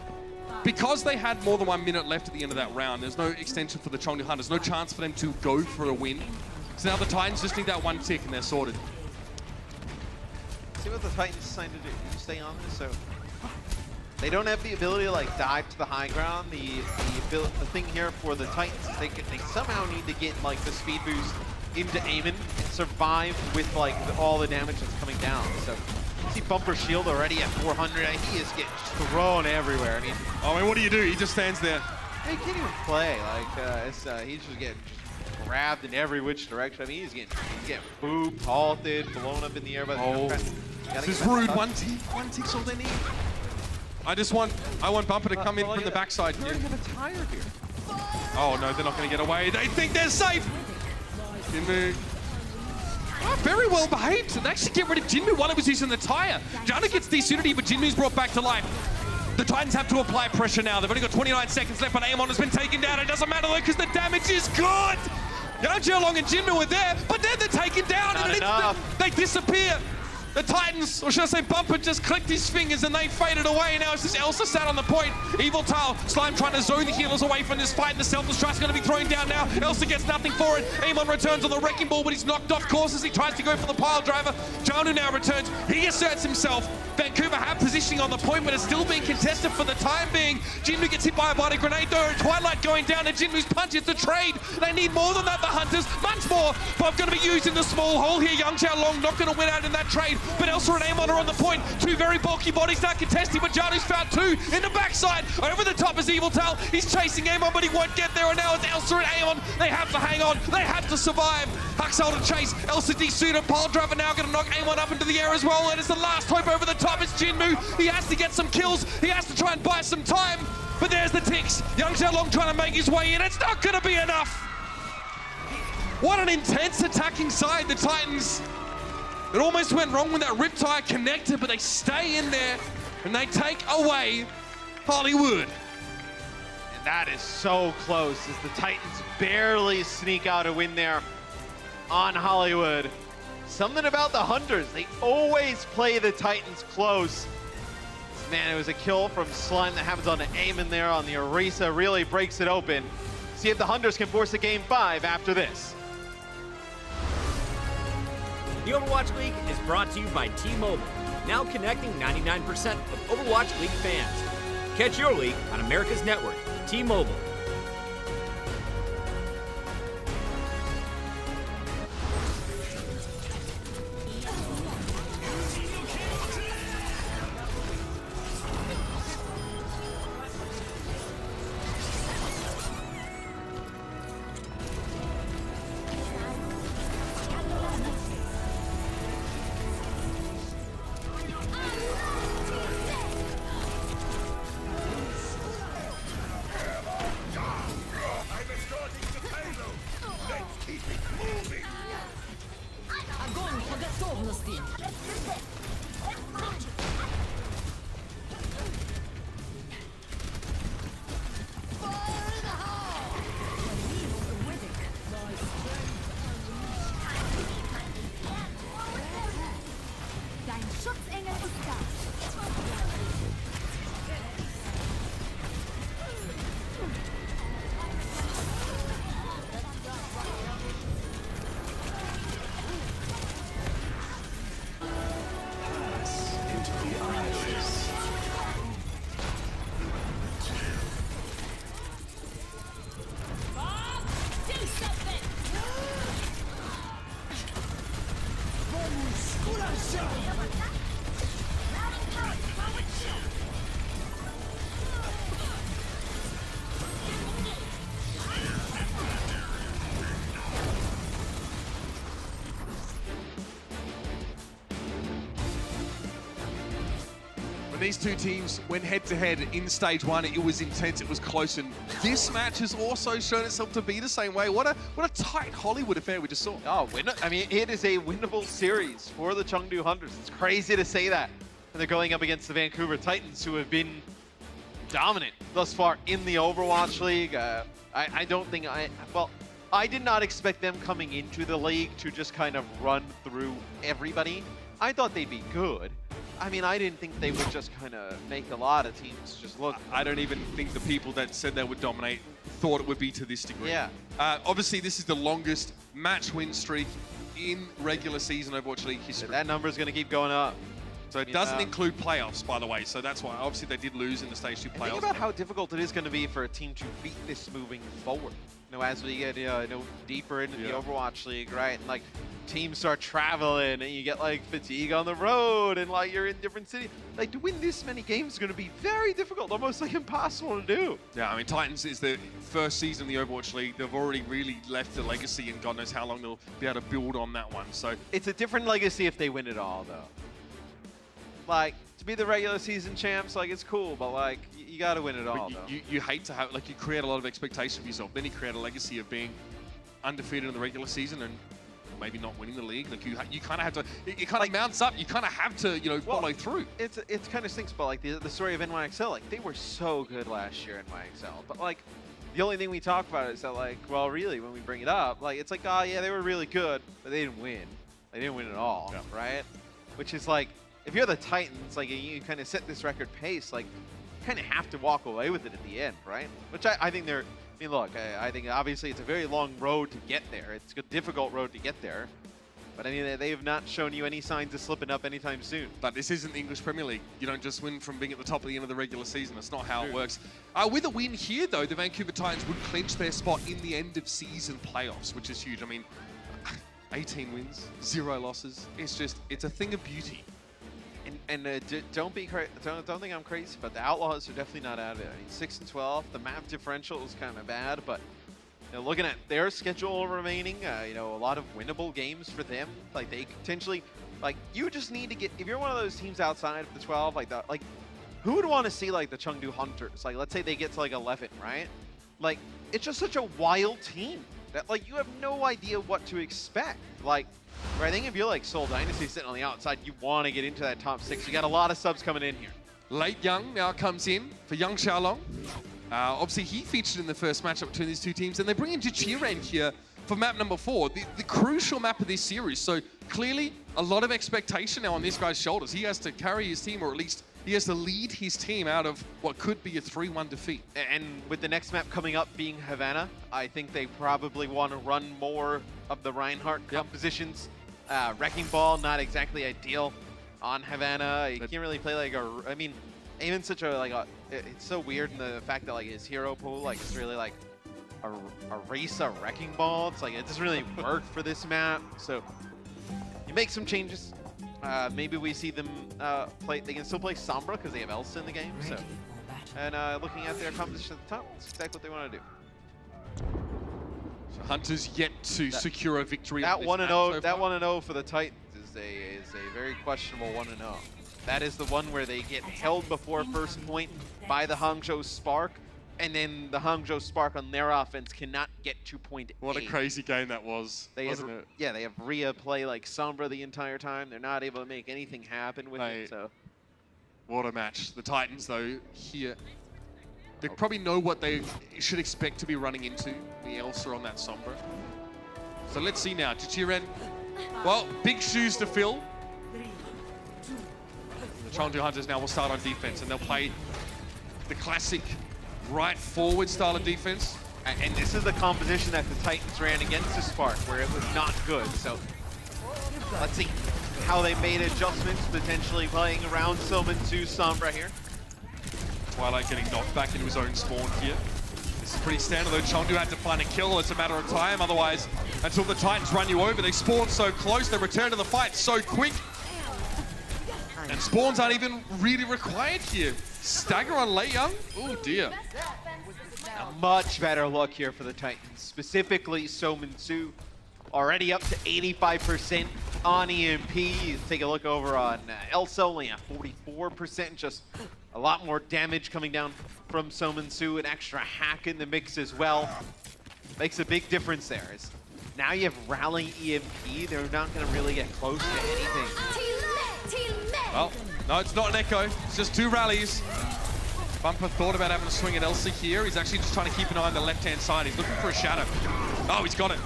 because they had more than 1 minute left at the end of that round, there's no extension for the Chengdu Hunters. No chance for them to go for a win. So now the Titans just need that one tick and they're sorted. See what the Titans decide to do. You stay on this, so they don't have the ability to like dive to the high ground. The thing here for the Titans is they somehow need to get like the speed boost into Eamon and survive with like all the damage that's coming down. So you see Bumper Shield already at 400. He is getting thrown everywhere. I mean, what do you do? He just stands there. He can't even play. Like he's just getting grabbed in every which direction. I mean, he's getting booped, halted, blown up in the air by the This is rude. One tick's all they need. I want Bumper to come in from the backside here. They have a tire here. Oh no, they're not going to get away. They think they're safe. Jinmu. Oh, very well behaved. They actually get rid of Jinmu while he was using the tire. Jana gets desuited, but Jinmu's brought back to life. The Titans have to apply pressure now. They've only got 29 seconds left, but Amon has been taken down. It doesn't matter though, because the damage is good. Yan Xiaolong and Jinmu are there, but then they're taken down and they disappear. The Titans, or should I say Bumper, just clicked his fingers and they faded away. Now it's just Elsa sat on the point. Evil Tile, Slime trying to zone the healers away from this fight. And the Selfless Strike's going to be thrown down now. Elsa gets nothing for it. Amon returns on the Wrecking Ball, but he's knocked off course as he tries to go for the pile driver. Janu now returns. He asserts himself. Vancouver have positioning on the point, but it's still being contested for the time being. Jinmu gets hit by a body grenade though. Twilight going down, and Jinmu's punch is the trade. They need more than that, the Hunters. Much more. But going to be used in the small hole here. Yan Xiaolong not going to win out in that trade, but Elsa and Amon are on the point. Two very bulky bodies now contesting, but Janu's found two in the backside. Over the top is Evil Tal. He's chasing Amon, but he won't get there. And now it's Elsa and Amon. They have to hang on. They have to survive. Huxel to chase. Elsa desuited. Pile driver now going to knock Amon up into the air as well. And it's the last hope over the top. It's Jinmu. He has to get some kills. He has to try and buy some time. But there's the ticks. Yan Xiaolong trying to make his way in. It's not going to be enough. What an intense attacking side, the Titans. It almost went wrong when that Riptide connected, but they stay in there and they take away Hollywood. And that is so close as the Titans barely sneak out a win there on Hollywood. Something about the Hunters, they always play the Titans close. Man, it was a kill from Slime that happens on the Amon there on the Orisa, really breaks it open. See if the Hunters can force a game 5 after this. The Overwatch League is brought to you by T-Mobile, now connecting 99% of Overwatch League fans. Catch your league on America's network, T-Mobile. When these two teams went head-to-head in stage one, it was intense, it was close, and this match has also shown itself to be the same way. What a tight Hollywood affair we just saw. Oh, I mean, it is a winnable series for the Chengdu Hunters. It's crazy to say that. And they're going up against the Vancouver Titans, who have been dominant thus far in the Overwatch League. I don't think I did not expect them coming into the league to just kind of run through everybody. I thought they'd be good. I mean, I didn't think they would just kind of make a lot of teams just look. I don't even think the people that said they would dominate thought it would be to this degree. Yeah. Obviously, this is the longest match win streak in regular season Overwatch League history. That number is going to keep going up. So it doesn't include playoffs, by the way. So that's why, obviously, they did lose in the Stage 2 playoffs. Think about how difficult it is going to be for a team to beat this moving forward. You know, as we get deeper into the Overwatch League, right? And, like, teams start traveling, and you get like fatigue on the road, and like you're in different cities. Like, to win this many games is going to be very difficult, almost like impossible to do. Yeah, I mean, Titans is the first season of the Overwatch League. They've already really left a legacy, and God knows how long they'll be able to build on that one. So it's a different legacy if they win it all, though. Like, to be the regular season champs, like, it's cool, but like, you got to win it all, though. You hate to have, like, you create a lot of expectation for yourself. Then you create a legacy of being undefeated in the regular season and maybe not winning the league. Like, you kind of have to, it kind of mounts up. You kind of have to, follow through. It's kind of stinks, but like the story of NYXL, like, they were so good last year in NYXL, but like, the only thing we talk about is that, like, well, really, when we bring it up, like, it's like, oh yeah, they were really good, but they didn't win. They didn't win at all, right? Which is like, if you're the Titans, like, you kind of set this record pace, like, you kind of have to walk away with it at the end, right? Which I think they're. I mean, look, I think obviously it's a very long road to get there. It's a difficult road to get there. But I mean, they have not shown you any signs of slipping up anytime soon. But this isn't the English Premier League. You don't just win from being at the top of the end of the regular season. That's not how it works. With a win here, though, the Vancouver Titans would clinch their spot in the end of season playoffs, which is huge. I mean, 18 wins, 0 losses. It's a thing of beauty. And don't think I'm crazy, but the Outlaws are definitely not out of it. I mean, 6-12. The map differential is kind of bad, but looking at their schedule remaining, a lot of winnable games for them. Like, they potentially, like, you just need to get, if you're one of those teams outside of the 12, like that, like, who would want to see like the Chengdu Hunters? Like, let's say they get to like 11, right? Like, it's just such a wild team that, like, you have no idea what to expect. Like, I think if you're like Seoul Dynasty sitting on the outside, you want to get into that top 6. You got a lot of subs coming in here. Late Young now comes in for Young Xiaolong. Obviously, he featured in the first matchup between these two teams, and they bring in Jiqiren here for map number 4, the crucial map of this series. So clearly, a lot of expectation now on this guy's shoulders. He has to carry his team, or at least he has to lead his team out of what could be a 3-1 defeat. And with the next map coming up being Havana, I think they probably want to run more of the Reinhardt compositions. Wrecking Ball, not exactly ideal on Havana. You can't really play like I mean, even such a, it's so weird in the fact that, like, his hero pool, like, it's really like a Risa Wrecking Ball. It's like, it doesn't really work for this map. So you make some changes. Maybe we see them play, they can still play Sombra because they have Elsa in the game. So, and looking at their composition at the top, that's exactly what they want to do. So Hunters yet to secure a victory. That on 1-0, that 1-0 for the Titans is a very questionable 1-0. That is the one where they get held before first point by the Hangzhou Spark, and then the Hangzhou Spark on their offense cannot get to point A. What a crazy game that was, wasn't it? Yeah, they have Rhea play like Sombra the entire time. They're not able to make anything happen with it. So, what a match. The Titans, though, here, they probably know what they should expect to be running into. The Elsa on that Sombra. So let's see now. Jiqiren, well, big shoes to fill. The Chengdu Hunters now will start on defense, and they'll play the classic right forward style of defense. And this is the composition that the Titans ran against the Spark, where it was not good. So let's see how they made adjustments, potentially playing around Silman 2 Sombra here. Twilight getting knocked back into his own spawn here. This is pretty standard, though. Chengdu had to find a kill. It's a matter of time. Otherwise, until the Titans run you over, they spawn so close, they return to the fight so quick. And spawns aren't even really required here. Stagger on late young. Oh dear. A much better look here for the Titans, specifically Sominsu, already up to 85% on EMP. You take a look over on Elsa, only at 44%, just a lot more damage coming down from Sominsu, an extra hack in the mix as well. Makes a big difference there. Now you have Rally EMP, they're not going to really get close to anything. Well, no, it's not an echo, it's just two rallies. Bumper thought about having a swing at Elsa here. He's actually just trying to keep an eye on the left-hand side. He's looking for a shadow. Oh, he's got it.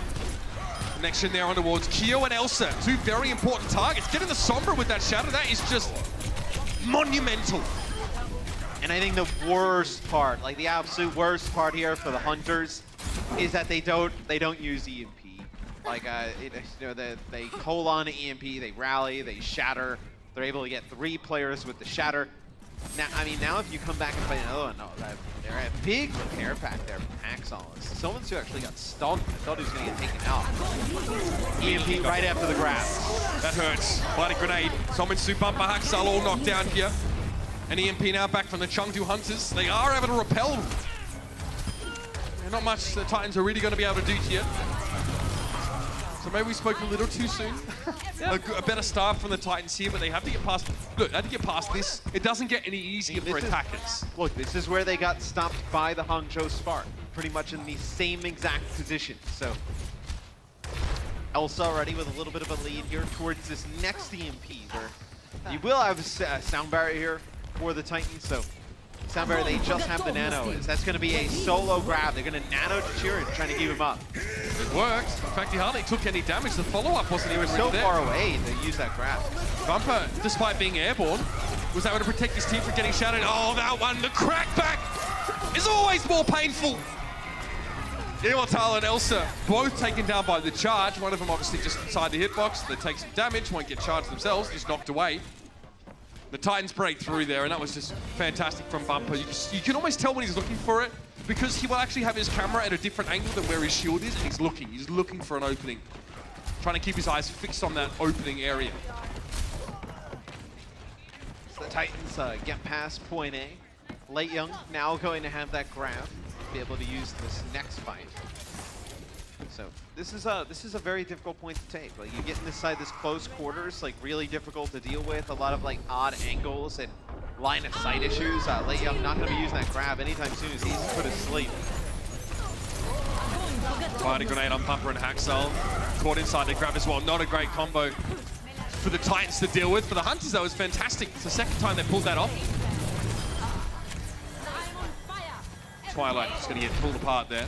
Connection there on towards Kyo and Elsa. Two very important targets. Getting the Sombra with that shadow, that is just monumental. And I think the worst part, like the absolute worst part here for the Hunters, is that they don't use EMP. Like, you know, they hold on to EMP, they rally, they shatter. They're able to get 3 players with the shatter. Now, I mean, now if you come back and fight another one, they're a big repair pack there from Haxal. Someone who actually got stunned. I thought he was going to get taken out. EMP right after the grab. That hurts. Lighting grenade. Sominsu, Bumper, Haxal all knocked down here. And EMP now back from the Chengdu Hunters. They are able to repel. Not much the Titans are really going to be able to do here. So maybe we spoke a little too soon. A better start from the Titans here, but they have to get past. Look, they have to get past this. It doesn't get any easier for attackers. Look, this is where they got stopped by the Hangzhou Spark, pretty much in the same exact position. So Elsa already with a little bit of a lead here towards this next EMP, where you will have a sound barrier here for the Titans. So sound barrier, they just have the nano. That's going to be a solo grab. They're going to nano Chirin, trying to keep him up. It worked. In fact, he hardly took any damage. The follow-up wasn't even so really there. far away to use that grab. Bumper, despite being airborne, was able to protect his team from getting shattered. Oh, that one, the crackback is always more painful. Immortal and Elsa both taken down by the charge. One of them obviously just inside the hitbox. They take some damage, won't get charged themselves, just knocked away. The Titans break through there, and that was just fantastic from Bumper. You can almost tell when he's looking for it, because he will actually have his camera at a different angle than where his shield is, and he's looking for an opening. Trying to keep his eyes fixed on that opening area. So the Titans get past point A. Late Young now going to have that grab, be able to use this next fight. So this is a very difficult point to take. Like, you get inside this close quarters, like really difficult to deal with. A lot of like odd angles and line of sight issues. Late Young not going to be using that grab anytime soon as he's put to sleep. Fired a grenade on Bumper and Haxal. Caught inside the grab as well. Not a great combo for the Titans to deal with. For the Hunters, that was fantastic. It's the second time they pulled that off. Twilight is going to get pulled apart there.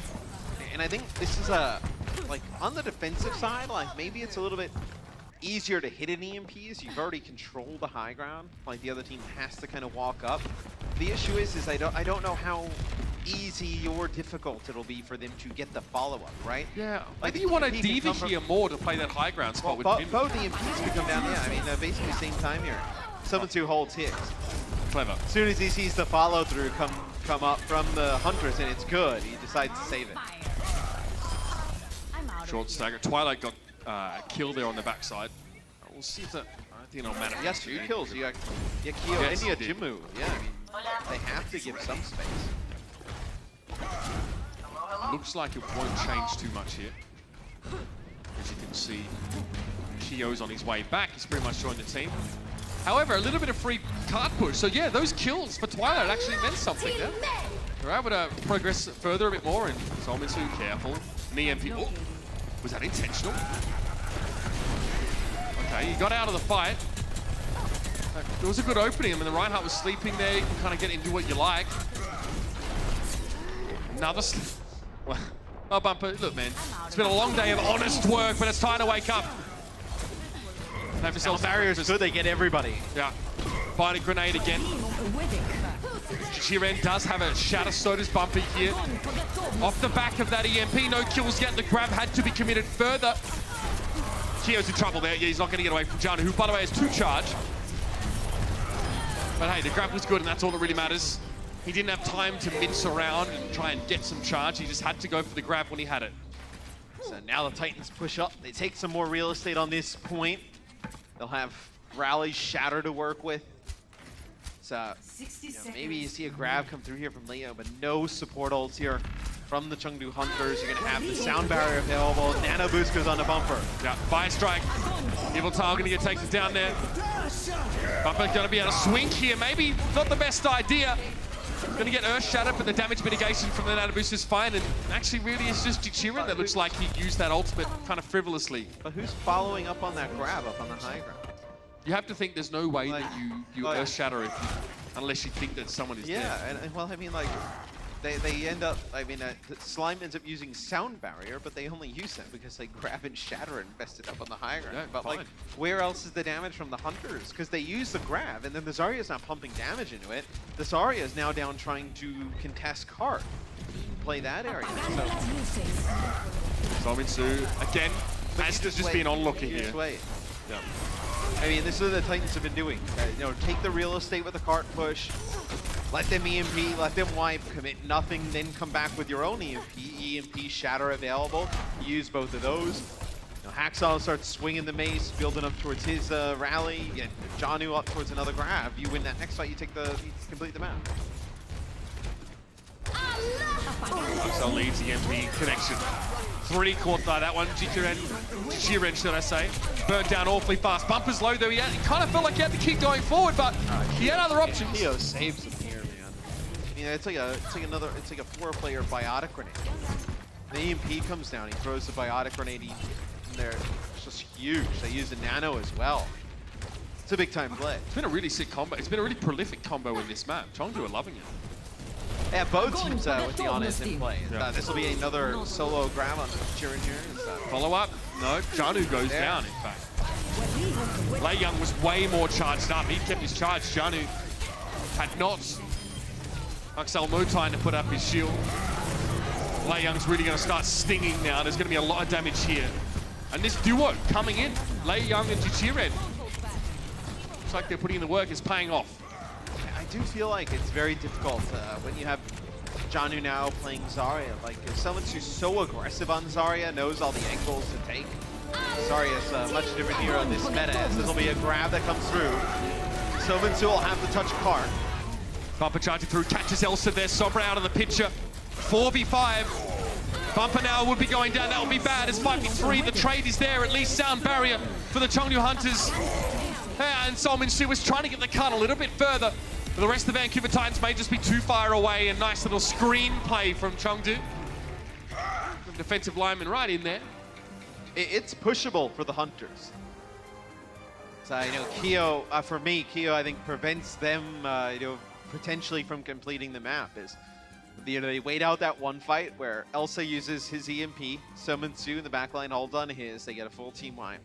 And I think this is like on the defensive side, like maybe it's a little bit easier to hit an EMP as you've already controlled the high ground. Like the other team has to kind of walk up. The issue is I don't know how easy or difficult it'll be for them to get the follow-up, right? Yeah, like I think you want to diva here more to play that high ground spot with him. Both EMPs could come down, yeah. I mean, basically same time here. Someone who holds his. Clever. As soon as he sees the follow-through come up from the Hunters and it's good, he decides to save it. Short stagger. Twilight got killed there on the backside. We'll see if that. I think it'll matter. Yes, 2 kills. You got Kyo and you got Jimmu. Yeah, I mean, they have to give some space. Looks like it won't change too much here. As you can see, Kyo's on his way back. He's pretty much joined the team. However, a little bit of free card push. So yeah, those kills for Twilight actually meant something there. They're able to progress further a bit more, and Sominsu careful. An EMP. Oh, was that intentional? Okay, he got out of the fight. It was a good opening. I mean, the Reinhardt was sleeping there. You can kind of get into what you like. Another. Oh, Bumper, look, man. It's been a long day of honest work, but it's time to wake up. Now barriers good, they get everybody. Yeah. Fighting grenade again. Chirin does have a shatter, so does Bumper here. Off the back of that EMP, no kills yet. The grab had to be committed further. Kyo's in trouble there. Yeah, he's not going to get away from Jana, who, by the way, has 2 charge. But hey, the grab was good, and that's all that really matters. He didn't have time to mince around and try and get some charge. He just had to go for the grab when he had it. So now the Titans push up. They take some more real estate on this point. They'll have Rally Shatter to work with. So maybe you see a grab come through here from Leo, but no support ults here from the Chengdu Hunters. You're going to have the sound barrier available. Nano Boost goes on the Bumper. Yeah, Fire Strike. Evil Tile going to get taken down there. Bumper going to be able to swing here. Maybe not the best idea. Going to get Earth Shatter, but the damage mitigation from the Nano Boost is fine. And actually, really, it's just Jichirin that looks like he used that ultimate kind of frivolously. But who's following up on that grab up on the high ground? You have to think there's no way that you Earth Shatter unless you think that someone is dead. Yeah, and well, I mean, like, they end up, I mean, Slime ends up using Sound Barrier, but they only use that because they grab and Shatter and invest it up on the high ground. Yeah, but, fine. like, where else is the damage from the Hunters? Because they use the grab, and then the Zarya's not pumping damage into it. The Zarya is now down trying to contest Cart. Play that area. So Solminsu, again, has to just be an onlooker here. Yeah. I mean, this is what the Titans have been doing. You know, take the real estate with the cart push, let them EMP, let them wipe, commit nothing, then come back with your own EMP, Shatter available. Use both of those. You know, Hacksaw starts swinging the mace, building up towards his rally. Get Janu up towards another grab. You win that next fight, you complete the map. Hacksaw leads EMP connection. 3 caught by that one. Jichiren, should I say. Burned down awfully fast. Bumper's low though. He kind of felt like he had to keep going forward, but he had other options. Keo saves him here, man. You know, it's like a 4-player biotic grenade. The EMP comes down. He throws the biotic grenade in there. It's just huge. They use the nano as well. It's a big time play. It's been a really sick combo. It's been a really prolific combo in this map. Chengdu are loving it. Yeah, both teams with the Honest in play. Yeah. This will be another solo grab on Jiren here. Follow up. No, Janu goes down, in fact. Lei Young was way more charged up. He kept his charge. Janu had not. Axel no time to put up his shield. Lei Young's really going to start stinging now. There's going to be a lot of damage here. And this duo coming in, Lei Young and Jichiren. Looks like they're putting in the work. It's paying off. I do feel like it's very difficult when you have Janu now playing Zarya. Like, if someone who's so aggressive on Zarya knows all the angles to take, Zarya's a much different hero in this meta, as this will be a grab that comes through. Solminsu will have to touch Cart. Bumper charging through, catches Elsa there. Sombra out of the picture. 4v5. Bumper now would be going down. That would be bad. It's 5v3. The trade is there. At least sound barrier for the Chengdu Hunters. And Solminsu was trying to get the cut a little bit further. The rest of the Vancouver Titans may just be too far away. A nice little screen play from Chengdu. Defensive lineman right in there. It's pushable for the Hunters. So, you know, Keo, for me, Keo, I think, prevents them, you know, potentially from completing the map. Is, you know, they wait out that one fight where Elsa uses his EMP, Solminsu in the backline holds on his, they get a full team wipe.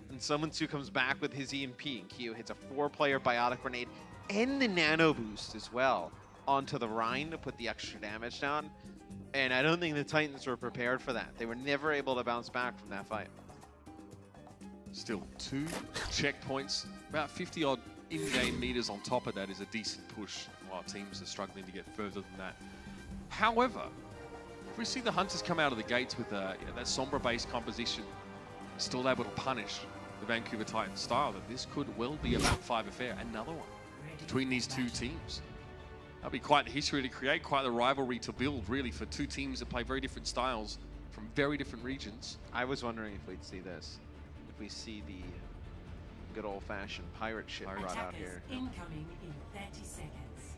And Solminsu comes back with his EMP, and Keo hits a 4-player biotic grenade and the nano boost as well onto the Rhine to put the extra damage down. And I don't think the Titans were prepared for that. They were never able to bounce back from that fight. Still 2 checkpoints, about 50-odd in-game meters on top of that is a decent push, while teams are struggling to get further than that. However, if we see the Hunters come out of the gates with that Sombra-based composition, still able to punish the Vancouver Titans style, that this could well be a map 5 affair, another one between these 2 teams. That'll be quite the history to create, quite the rivalry to build, really, for 2 teams that play very different styles from very different regions. I was wondering if we'd see this. If we see the good old-fashioned pirate ship brought out here. Incoming in 30 seconds.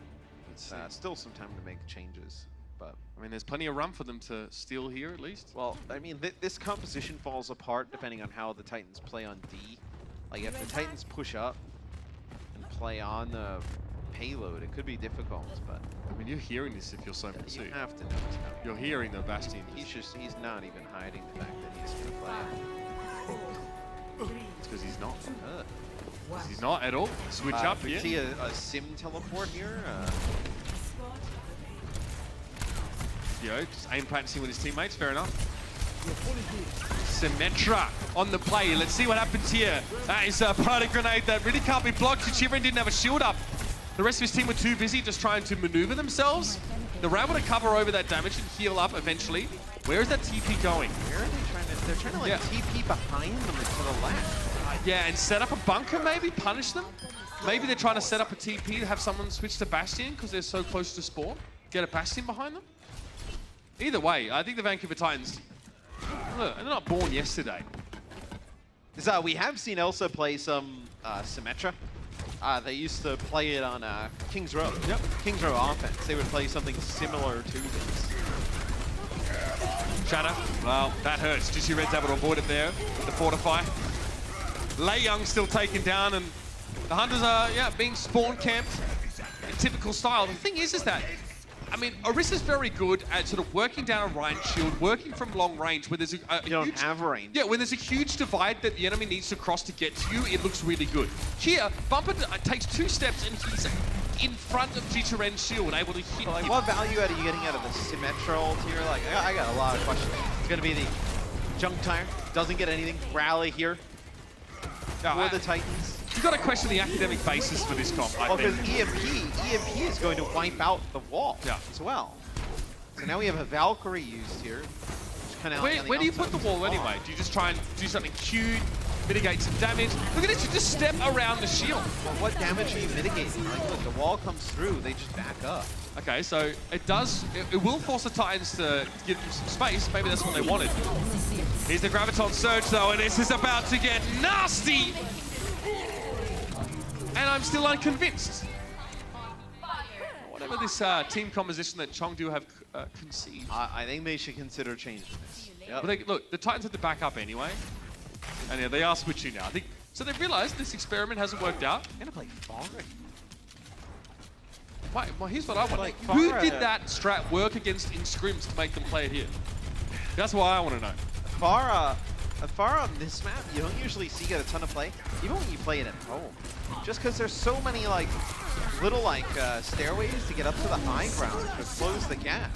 It's still some time to make changes, but I mean, there's plenty of run for them to steal here, at least. Well, I mean, this composition falls apart depending on how the Titans play on D. Like, if the Titans push up and play on the payload, it could be difficult, but I mean, you're hearing this if you're Solminsu. You have to know it's coming. You're hearing the Bastion. He's not even hiding the fact that he's going to play. It's because he's not. He's not at all. Switch up we here. see a sim teleport here. Just aim practicing with his teammates, fair enough. Symmetra on the play. Let's see what happens here. That is a party grenade that really can't be blocked. Jichiren didn't have a shield up. The rest of his team were too busy just trying to maneuver themselves. They were able to cover over that damage and heal up eventually. Where is that TP going? Where are they trying to? They're trying to like TP behind them to the left. Yeah, and set up a bunker maybe, punish them. Maybe they're trying to set up a TP to have someone switch to Bastion because they're so close to spawn. Get a Bastion behind them. Either way, I think the Vancouver Titans, look, they're not born yesterday. We have seen Elsa play some Symmetra. They used to play it on King's Row. Yep. King's Row offense. They would play something similar to this. Shatter. Well, that hurts. GC Red's able to avoid it there. The fortify. Lei Young still taken down, and the Hunters are, being spawn camped in typical style. The thing is that, I mean, Orissa's very good at sort of working down a Ryan shield, working from long range where there's a you don't have range. Yeah, when there's a huge divide that the enemy needs to cross to get to you, it looks really good. Here, Bumper takes 2 steps and he's in front of Jichuren's shield, able to hit him. What value are you getting out of the Symmetra ult here? Like, I got a lot of questions. It's going to be the Junk Tire. Doesn't get anything. Rally here for the Titans. You've got to question the academic basis for this comp, I think. Because EMP is going to wipe out the wall as well. So now we have a Valkyrie used here. Where do you put the wall anyway? Do you just try and do something cute, mitigate some damage? Look at this, you just step around the shield. Well, what damage are you mitigating? Like, look, the wall comes through, they just back up. Okay, so it will force the Titans to give them some space. Maybe that's what they wanted. Here's the Graviton Surge though, and this is about to get nasty! And I'm still unconvinced. Whatever this team composition that Chengdu have conceived. I think they should consider changing this. Yep. But look, the Titans have to back up anyway. And yeah, they are switching now. So they've realized this experiment hasn't worked out. They're gonna play Farah. Well, here's what I want. Who did that strat work against in scrims to make them play it here? That's what I want to know. Farah on this map, you don't usually see get a ton of play, even when you play it at home. Just because there's so many little stairways to get up to the high ground to close the gap.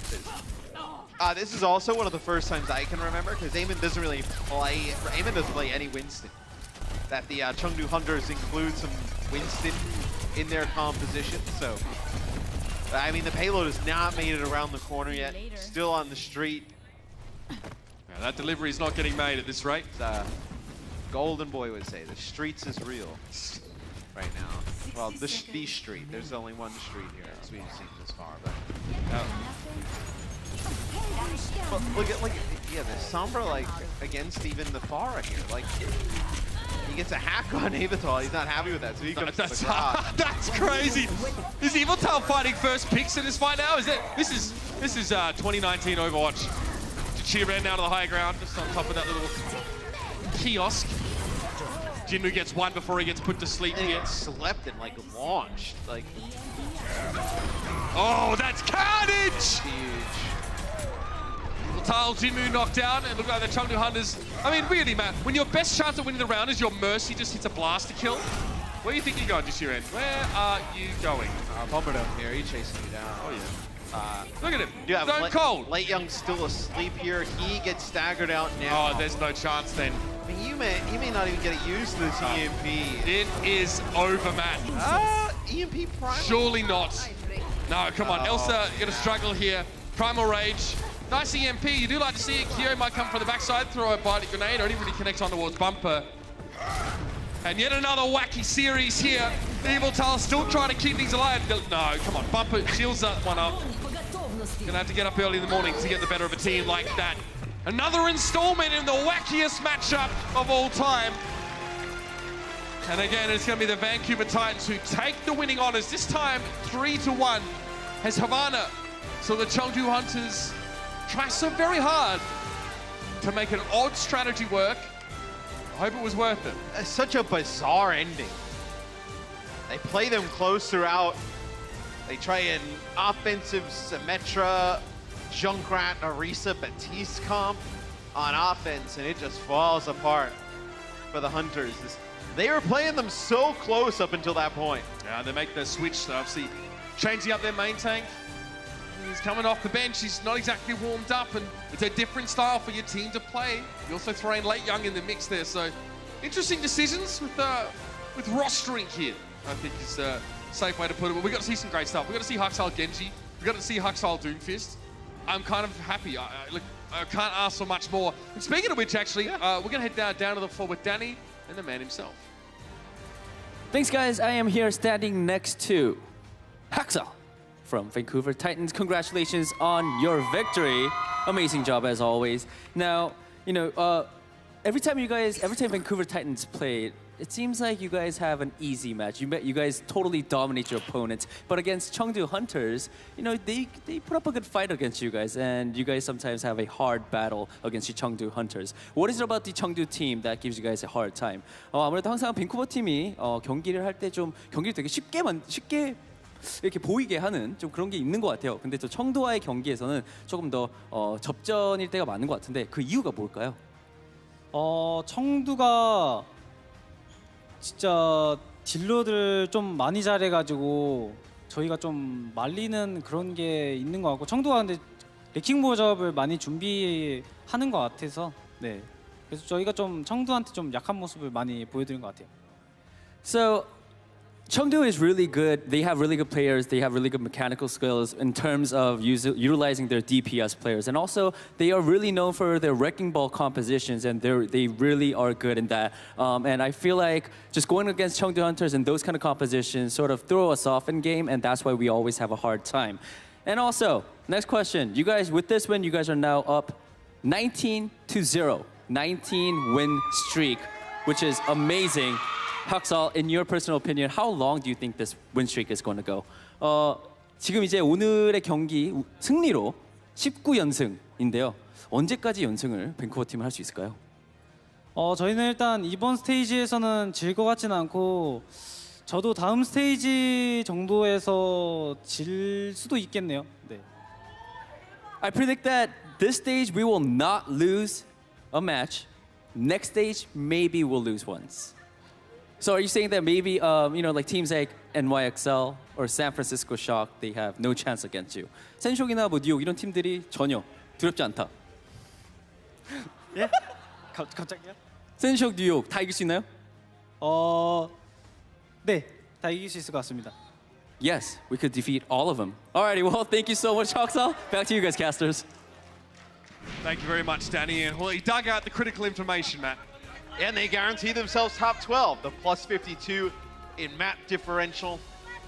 This is also one of the first times I can remember, because Eamon doesn't play any Winston. That the Chengdu Hunters include some Winston in their composition, so. I mean, the payload has not made it around the corner yet. Still on the street. Yeah, that delivery is not getting made at this rate. Golden Boy would say, the streets is real right now. Well, the street. There's only one street here, as we've seen this far. But look at the Sombra against even the Farah here. He gets a hack on Avatar. He's not happy with that, so he comes to the garage. That's crazy. Is Eviltal fighting first picks in this fight now? This is 2019 Overwatch. Cheer ran down to the high ground, just on top of that little kiosk. Jinmu gets one before he gets put to sleep He here. gets slept and launched. Oh, that's carnage! Huge. Eviltal, Jinmu knocked down, and look like the Chengdu Hunters. I mean, really, man, when your best chance of winning the round is your Mercy just hits a blaster kill, where do you think you're going, Jiren? Where are you going? Bumper down here, he's chasing you down. Oh, yeah. Look at him. Yeah, Stone cold. Late Young's still asleep here. He gets staggered out now. Oh, there's no chance then. I mean, you may not even get used to this EMP. It is over, man. EMP Prime? Surely not. No, come on. Elsa, you're gonna struggle here. Primal Rage. Nice EMP. You do like to see it. Kyo might come from the backside, throw a bite grenade, or even really connect on towards Bumper. And yet another wacky series here. Eviltal still trying to keep things alive. No, come on. Bumper shields that one up. Gonna have to get up early in the morning to get the better of a team like that. Another installment in the wackiest matchup of all time. And again, it's gonna be the Vancouver Titans who take the winning honors. This time, 3-1 has Havana. So the Chengdu Hunters try so very hard to make an odd strategy work. I hope it was worth it. It's such a bizarre ending. They play them close throughout. They try an offensive Symmetra, Junkrat, Orisa, Batiste comp on offense, and it just falls apart for the Hunters. They were playing them so close up until that point. Yeah, they make the switch, so obviously changing up their main tank. He's coming off the bench. He's not exactly warmed up, and it's a different style for your team to play. You also throw in Late Young in the mix there, so interesting decisions with rostering here, I think is a safe way to put it. But we got to see some great stuff. We got to see Huxile Genji. We got to see Huxile Doomfist. I'm kind of happy. I can't ask for much more. And speaking of which, actually, we're gonna head down to the floor with Danny and the man himself. Thanks, guys. I am here standing next to Haksal from Vancouver Titans. Congratulations on your victory. Amazing job as always. Now, you know, every time Vancouver Titans played, it seems like you guys have an easy match. You guys totally dominate your opponents. But against Chengdu Hunters, you know, they put up a good fight against you guys, and you guys sometimes have a hard battle against the Chengdu Hunters. What is it about the Chengdu team that gives you guys a hard time? 아무래도 항상 밴쿠버 팀이 경기를 할 때 좀 경기를 되게 쉽게 이렇게 보이게 하는 좀 그런 게 있는 것 같아요. 근데 또 청도와의 경기에서는 조금 더 접전일 때가 많은 것 같은데 그 이유가 뭘까요? 청두가 진짜 딜러들 좀 많이 잘해가지고 저희가 좀 말리는 그런 게 있는 것 같고 청두가 근데 레킹 모접을 많이 준비하는 것 같아서 네 그래서 저희가 좀 청두한테 좀 약한 모습을 많이 보여드린 것 같아요. So Chengdu is really good. They have really good players. They have really good mechanical skills in terms of utilizing their DPS players. And also, they are really known for their wrecking ball compositions, and they really are good in that. And I feel like just going against Chengdu Hunters and those kind of compositions sort of throw us off in game, and that's why we always have a hard time. And also, next question. You guys, with this win, you guys are now up 19-0. 19-win streak, which is amazing. Haksal, in your personal opinion, how long do you think this win streak is going to go? 지금 이제 오늘의 경기 승리로 19연승인데요. 언제까지 연승을 밴쿠버 팀은 할 수 있을까요? 저희는 일단 이번 스테이지에서는 질 것 같지는 않고 저도 다음 스테이지 정도에서 질 수도 있겠네요. 네. I predict that this stage we will not lose a match. Next stage maybe we'll lose once. So are you saying that maybe you know like teams like NYXL or San Francisco Shock they have no chance against you? 센쇼크나 뭐 뉴욕 이런 팀들이 전혀 두렵지 않다. 예? 갑자기요? 센쇼크 뉴욕 다 이길 수 있나요? 네, 다 이길 수 있을 것 같습니다. Yes, we could defeat all of them. Alrighty, well, thank you so much, Haksal. Back to you guys, casters. Thank you very much, Danny. Well, he dug out the critical information, Matt. And they guarantee themselves top 12. The plus 52 in map differential,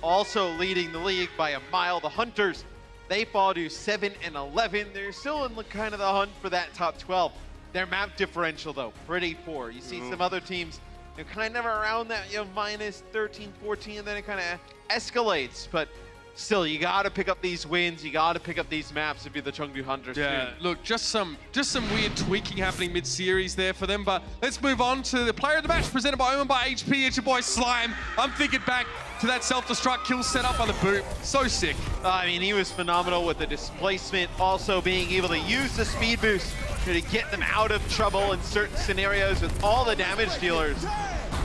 also leading the league by a mile. The Hunters, they fall to 7-11. They're still in the kind of the hunt for that top 12. Their map differential, though, pretty poor. You see some other teams, they're kind of around that minus 13, 14, and then it kind of escalates. But still, you got to pick up these wins. You got to pick up these maps if you're the Chengdu Hunters. Yeah, look, just some weird tweaking happening mid-series there for them. But let's move on to the player of the match, presented by Omen by HP. It's your boy Slime. I'm thinking back to that self-destruct kill set up by the boot. So sick. I mean, he was phenomenal with the displacement, also being able to use the speed boost to get them out of trouble in certain scenarios with all the damage dealers.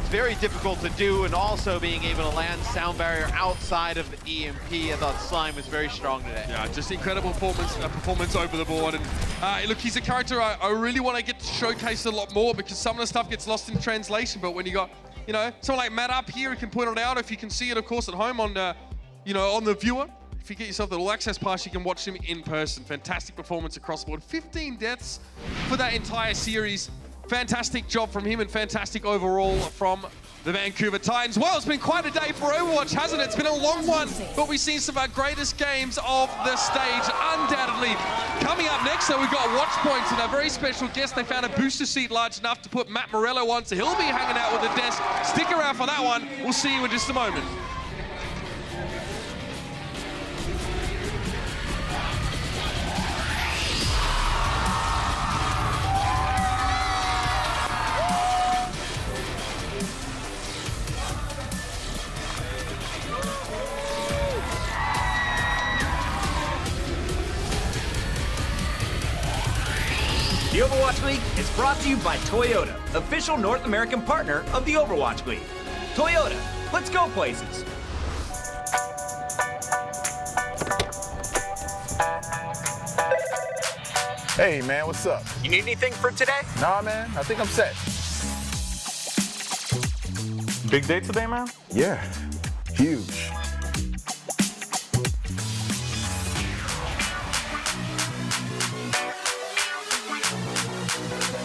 Very difficult to do, and also being able to land sound barrier outside of the EMP. I thought Slime was very strong today. Yeah, just incredible performance over the board. And look, he's a character I really want to get to showcase a lot more, because some of the stuff gets lost in translation. But when you got, you know, someone like Matt up here, he can point it out. If you can see it, of course, at home on, you know, on the viewer. If you get yourself the All Access Pass, you can watch him in person. Fantastic performance across the board. 15 deaths for that entire series. Fantastic job from him, and fantastic overall from the Vancouver Titans. Well, it's been quite a day for Overwatch, hasn't it? It's been a long one, but we've seen some of our greatest games of the stage, undoubtedly. Coming up next, though, we've got Watch Points and a very special guest. They found a booster seat large enough to put Matt Morello on, so he'll be hanging out with the desk. Stick around for that one. We'll see you in just a moment. The Overwatch League is brought to you by Toyota, official North American partner of the Overwatch League. Toyota, let's go places. Hey man, what's up? You need anything for today? Nah man, I think I'm set. Big day today, man? Yeah, huge.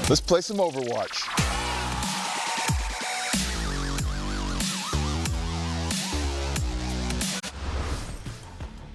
Let's play some Overwatch.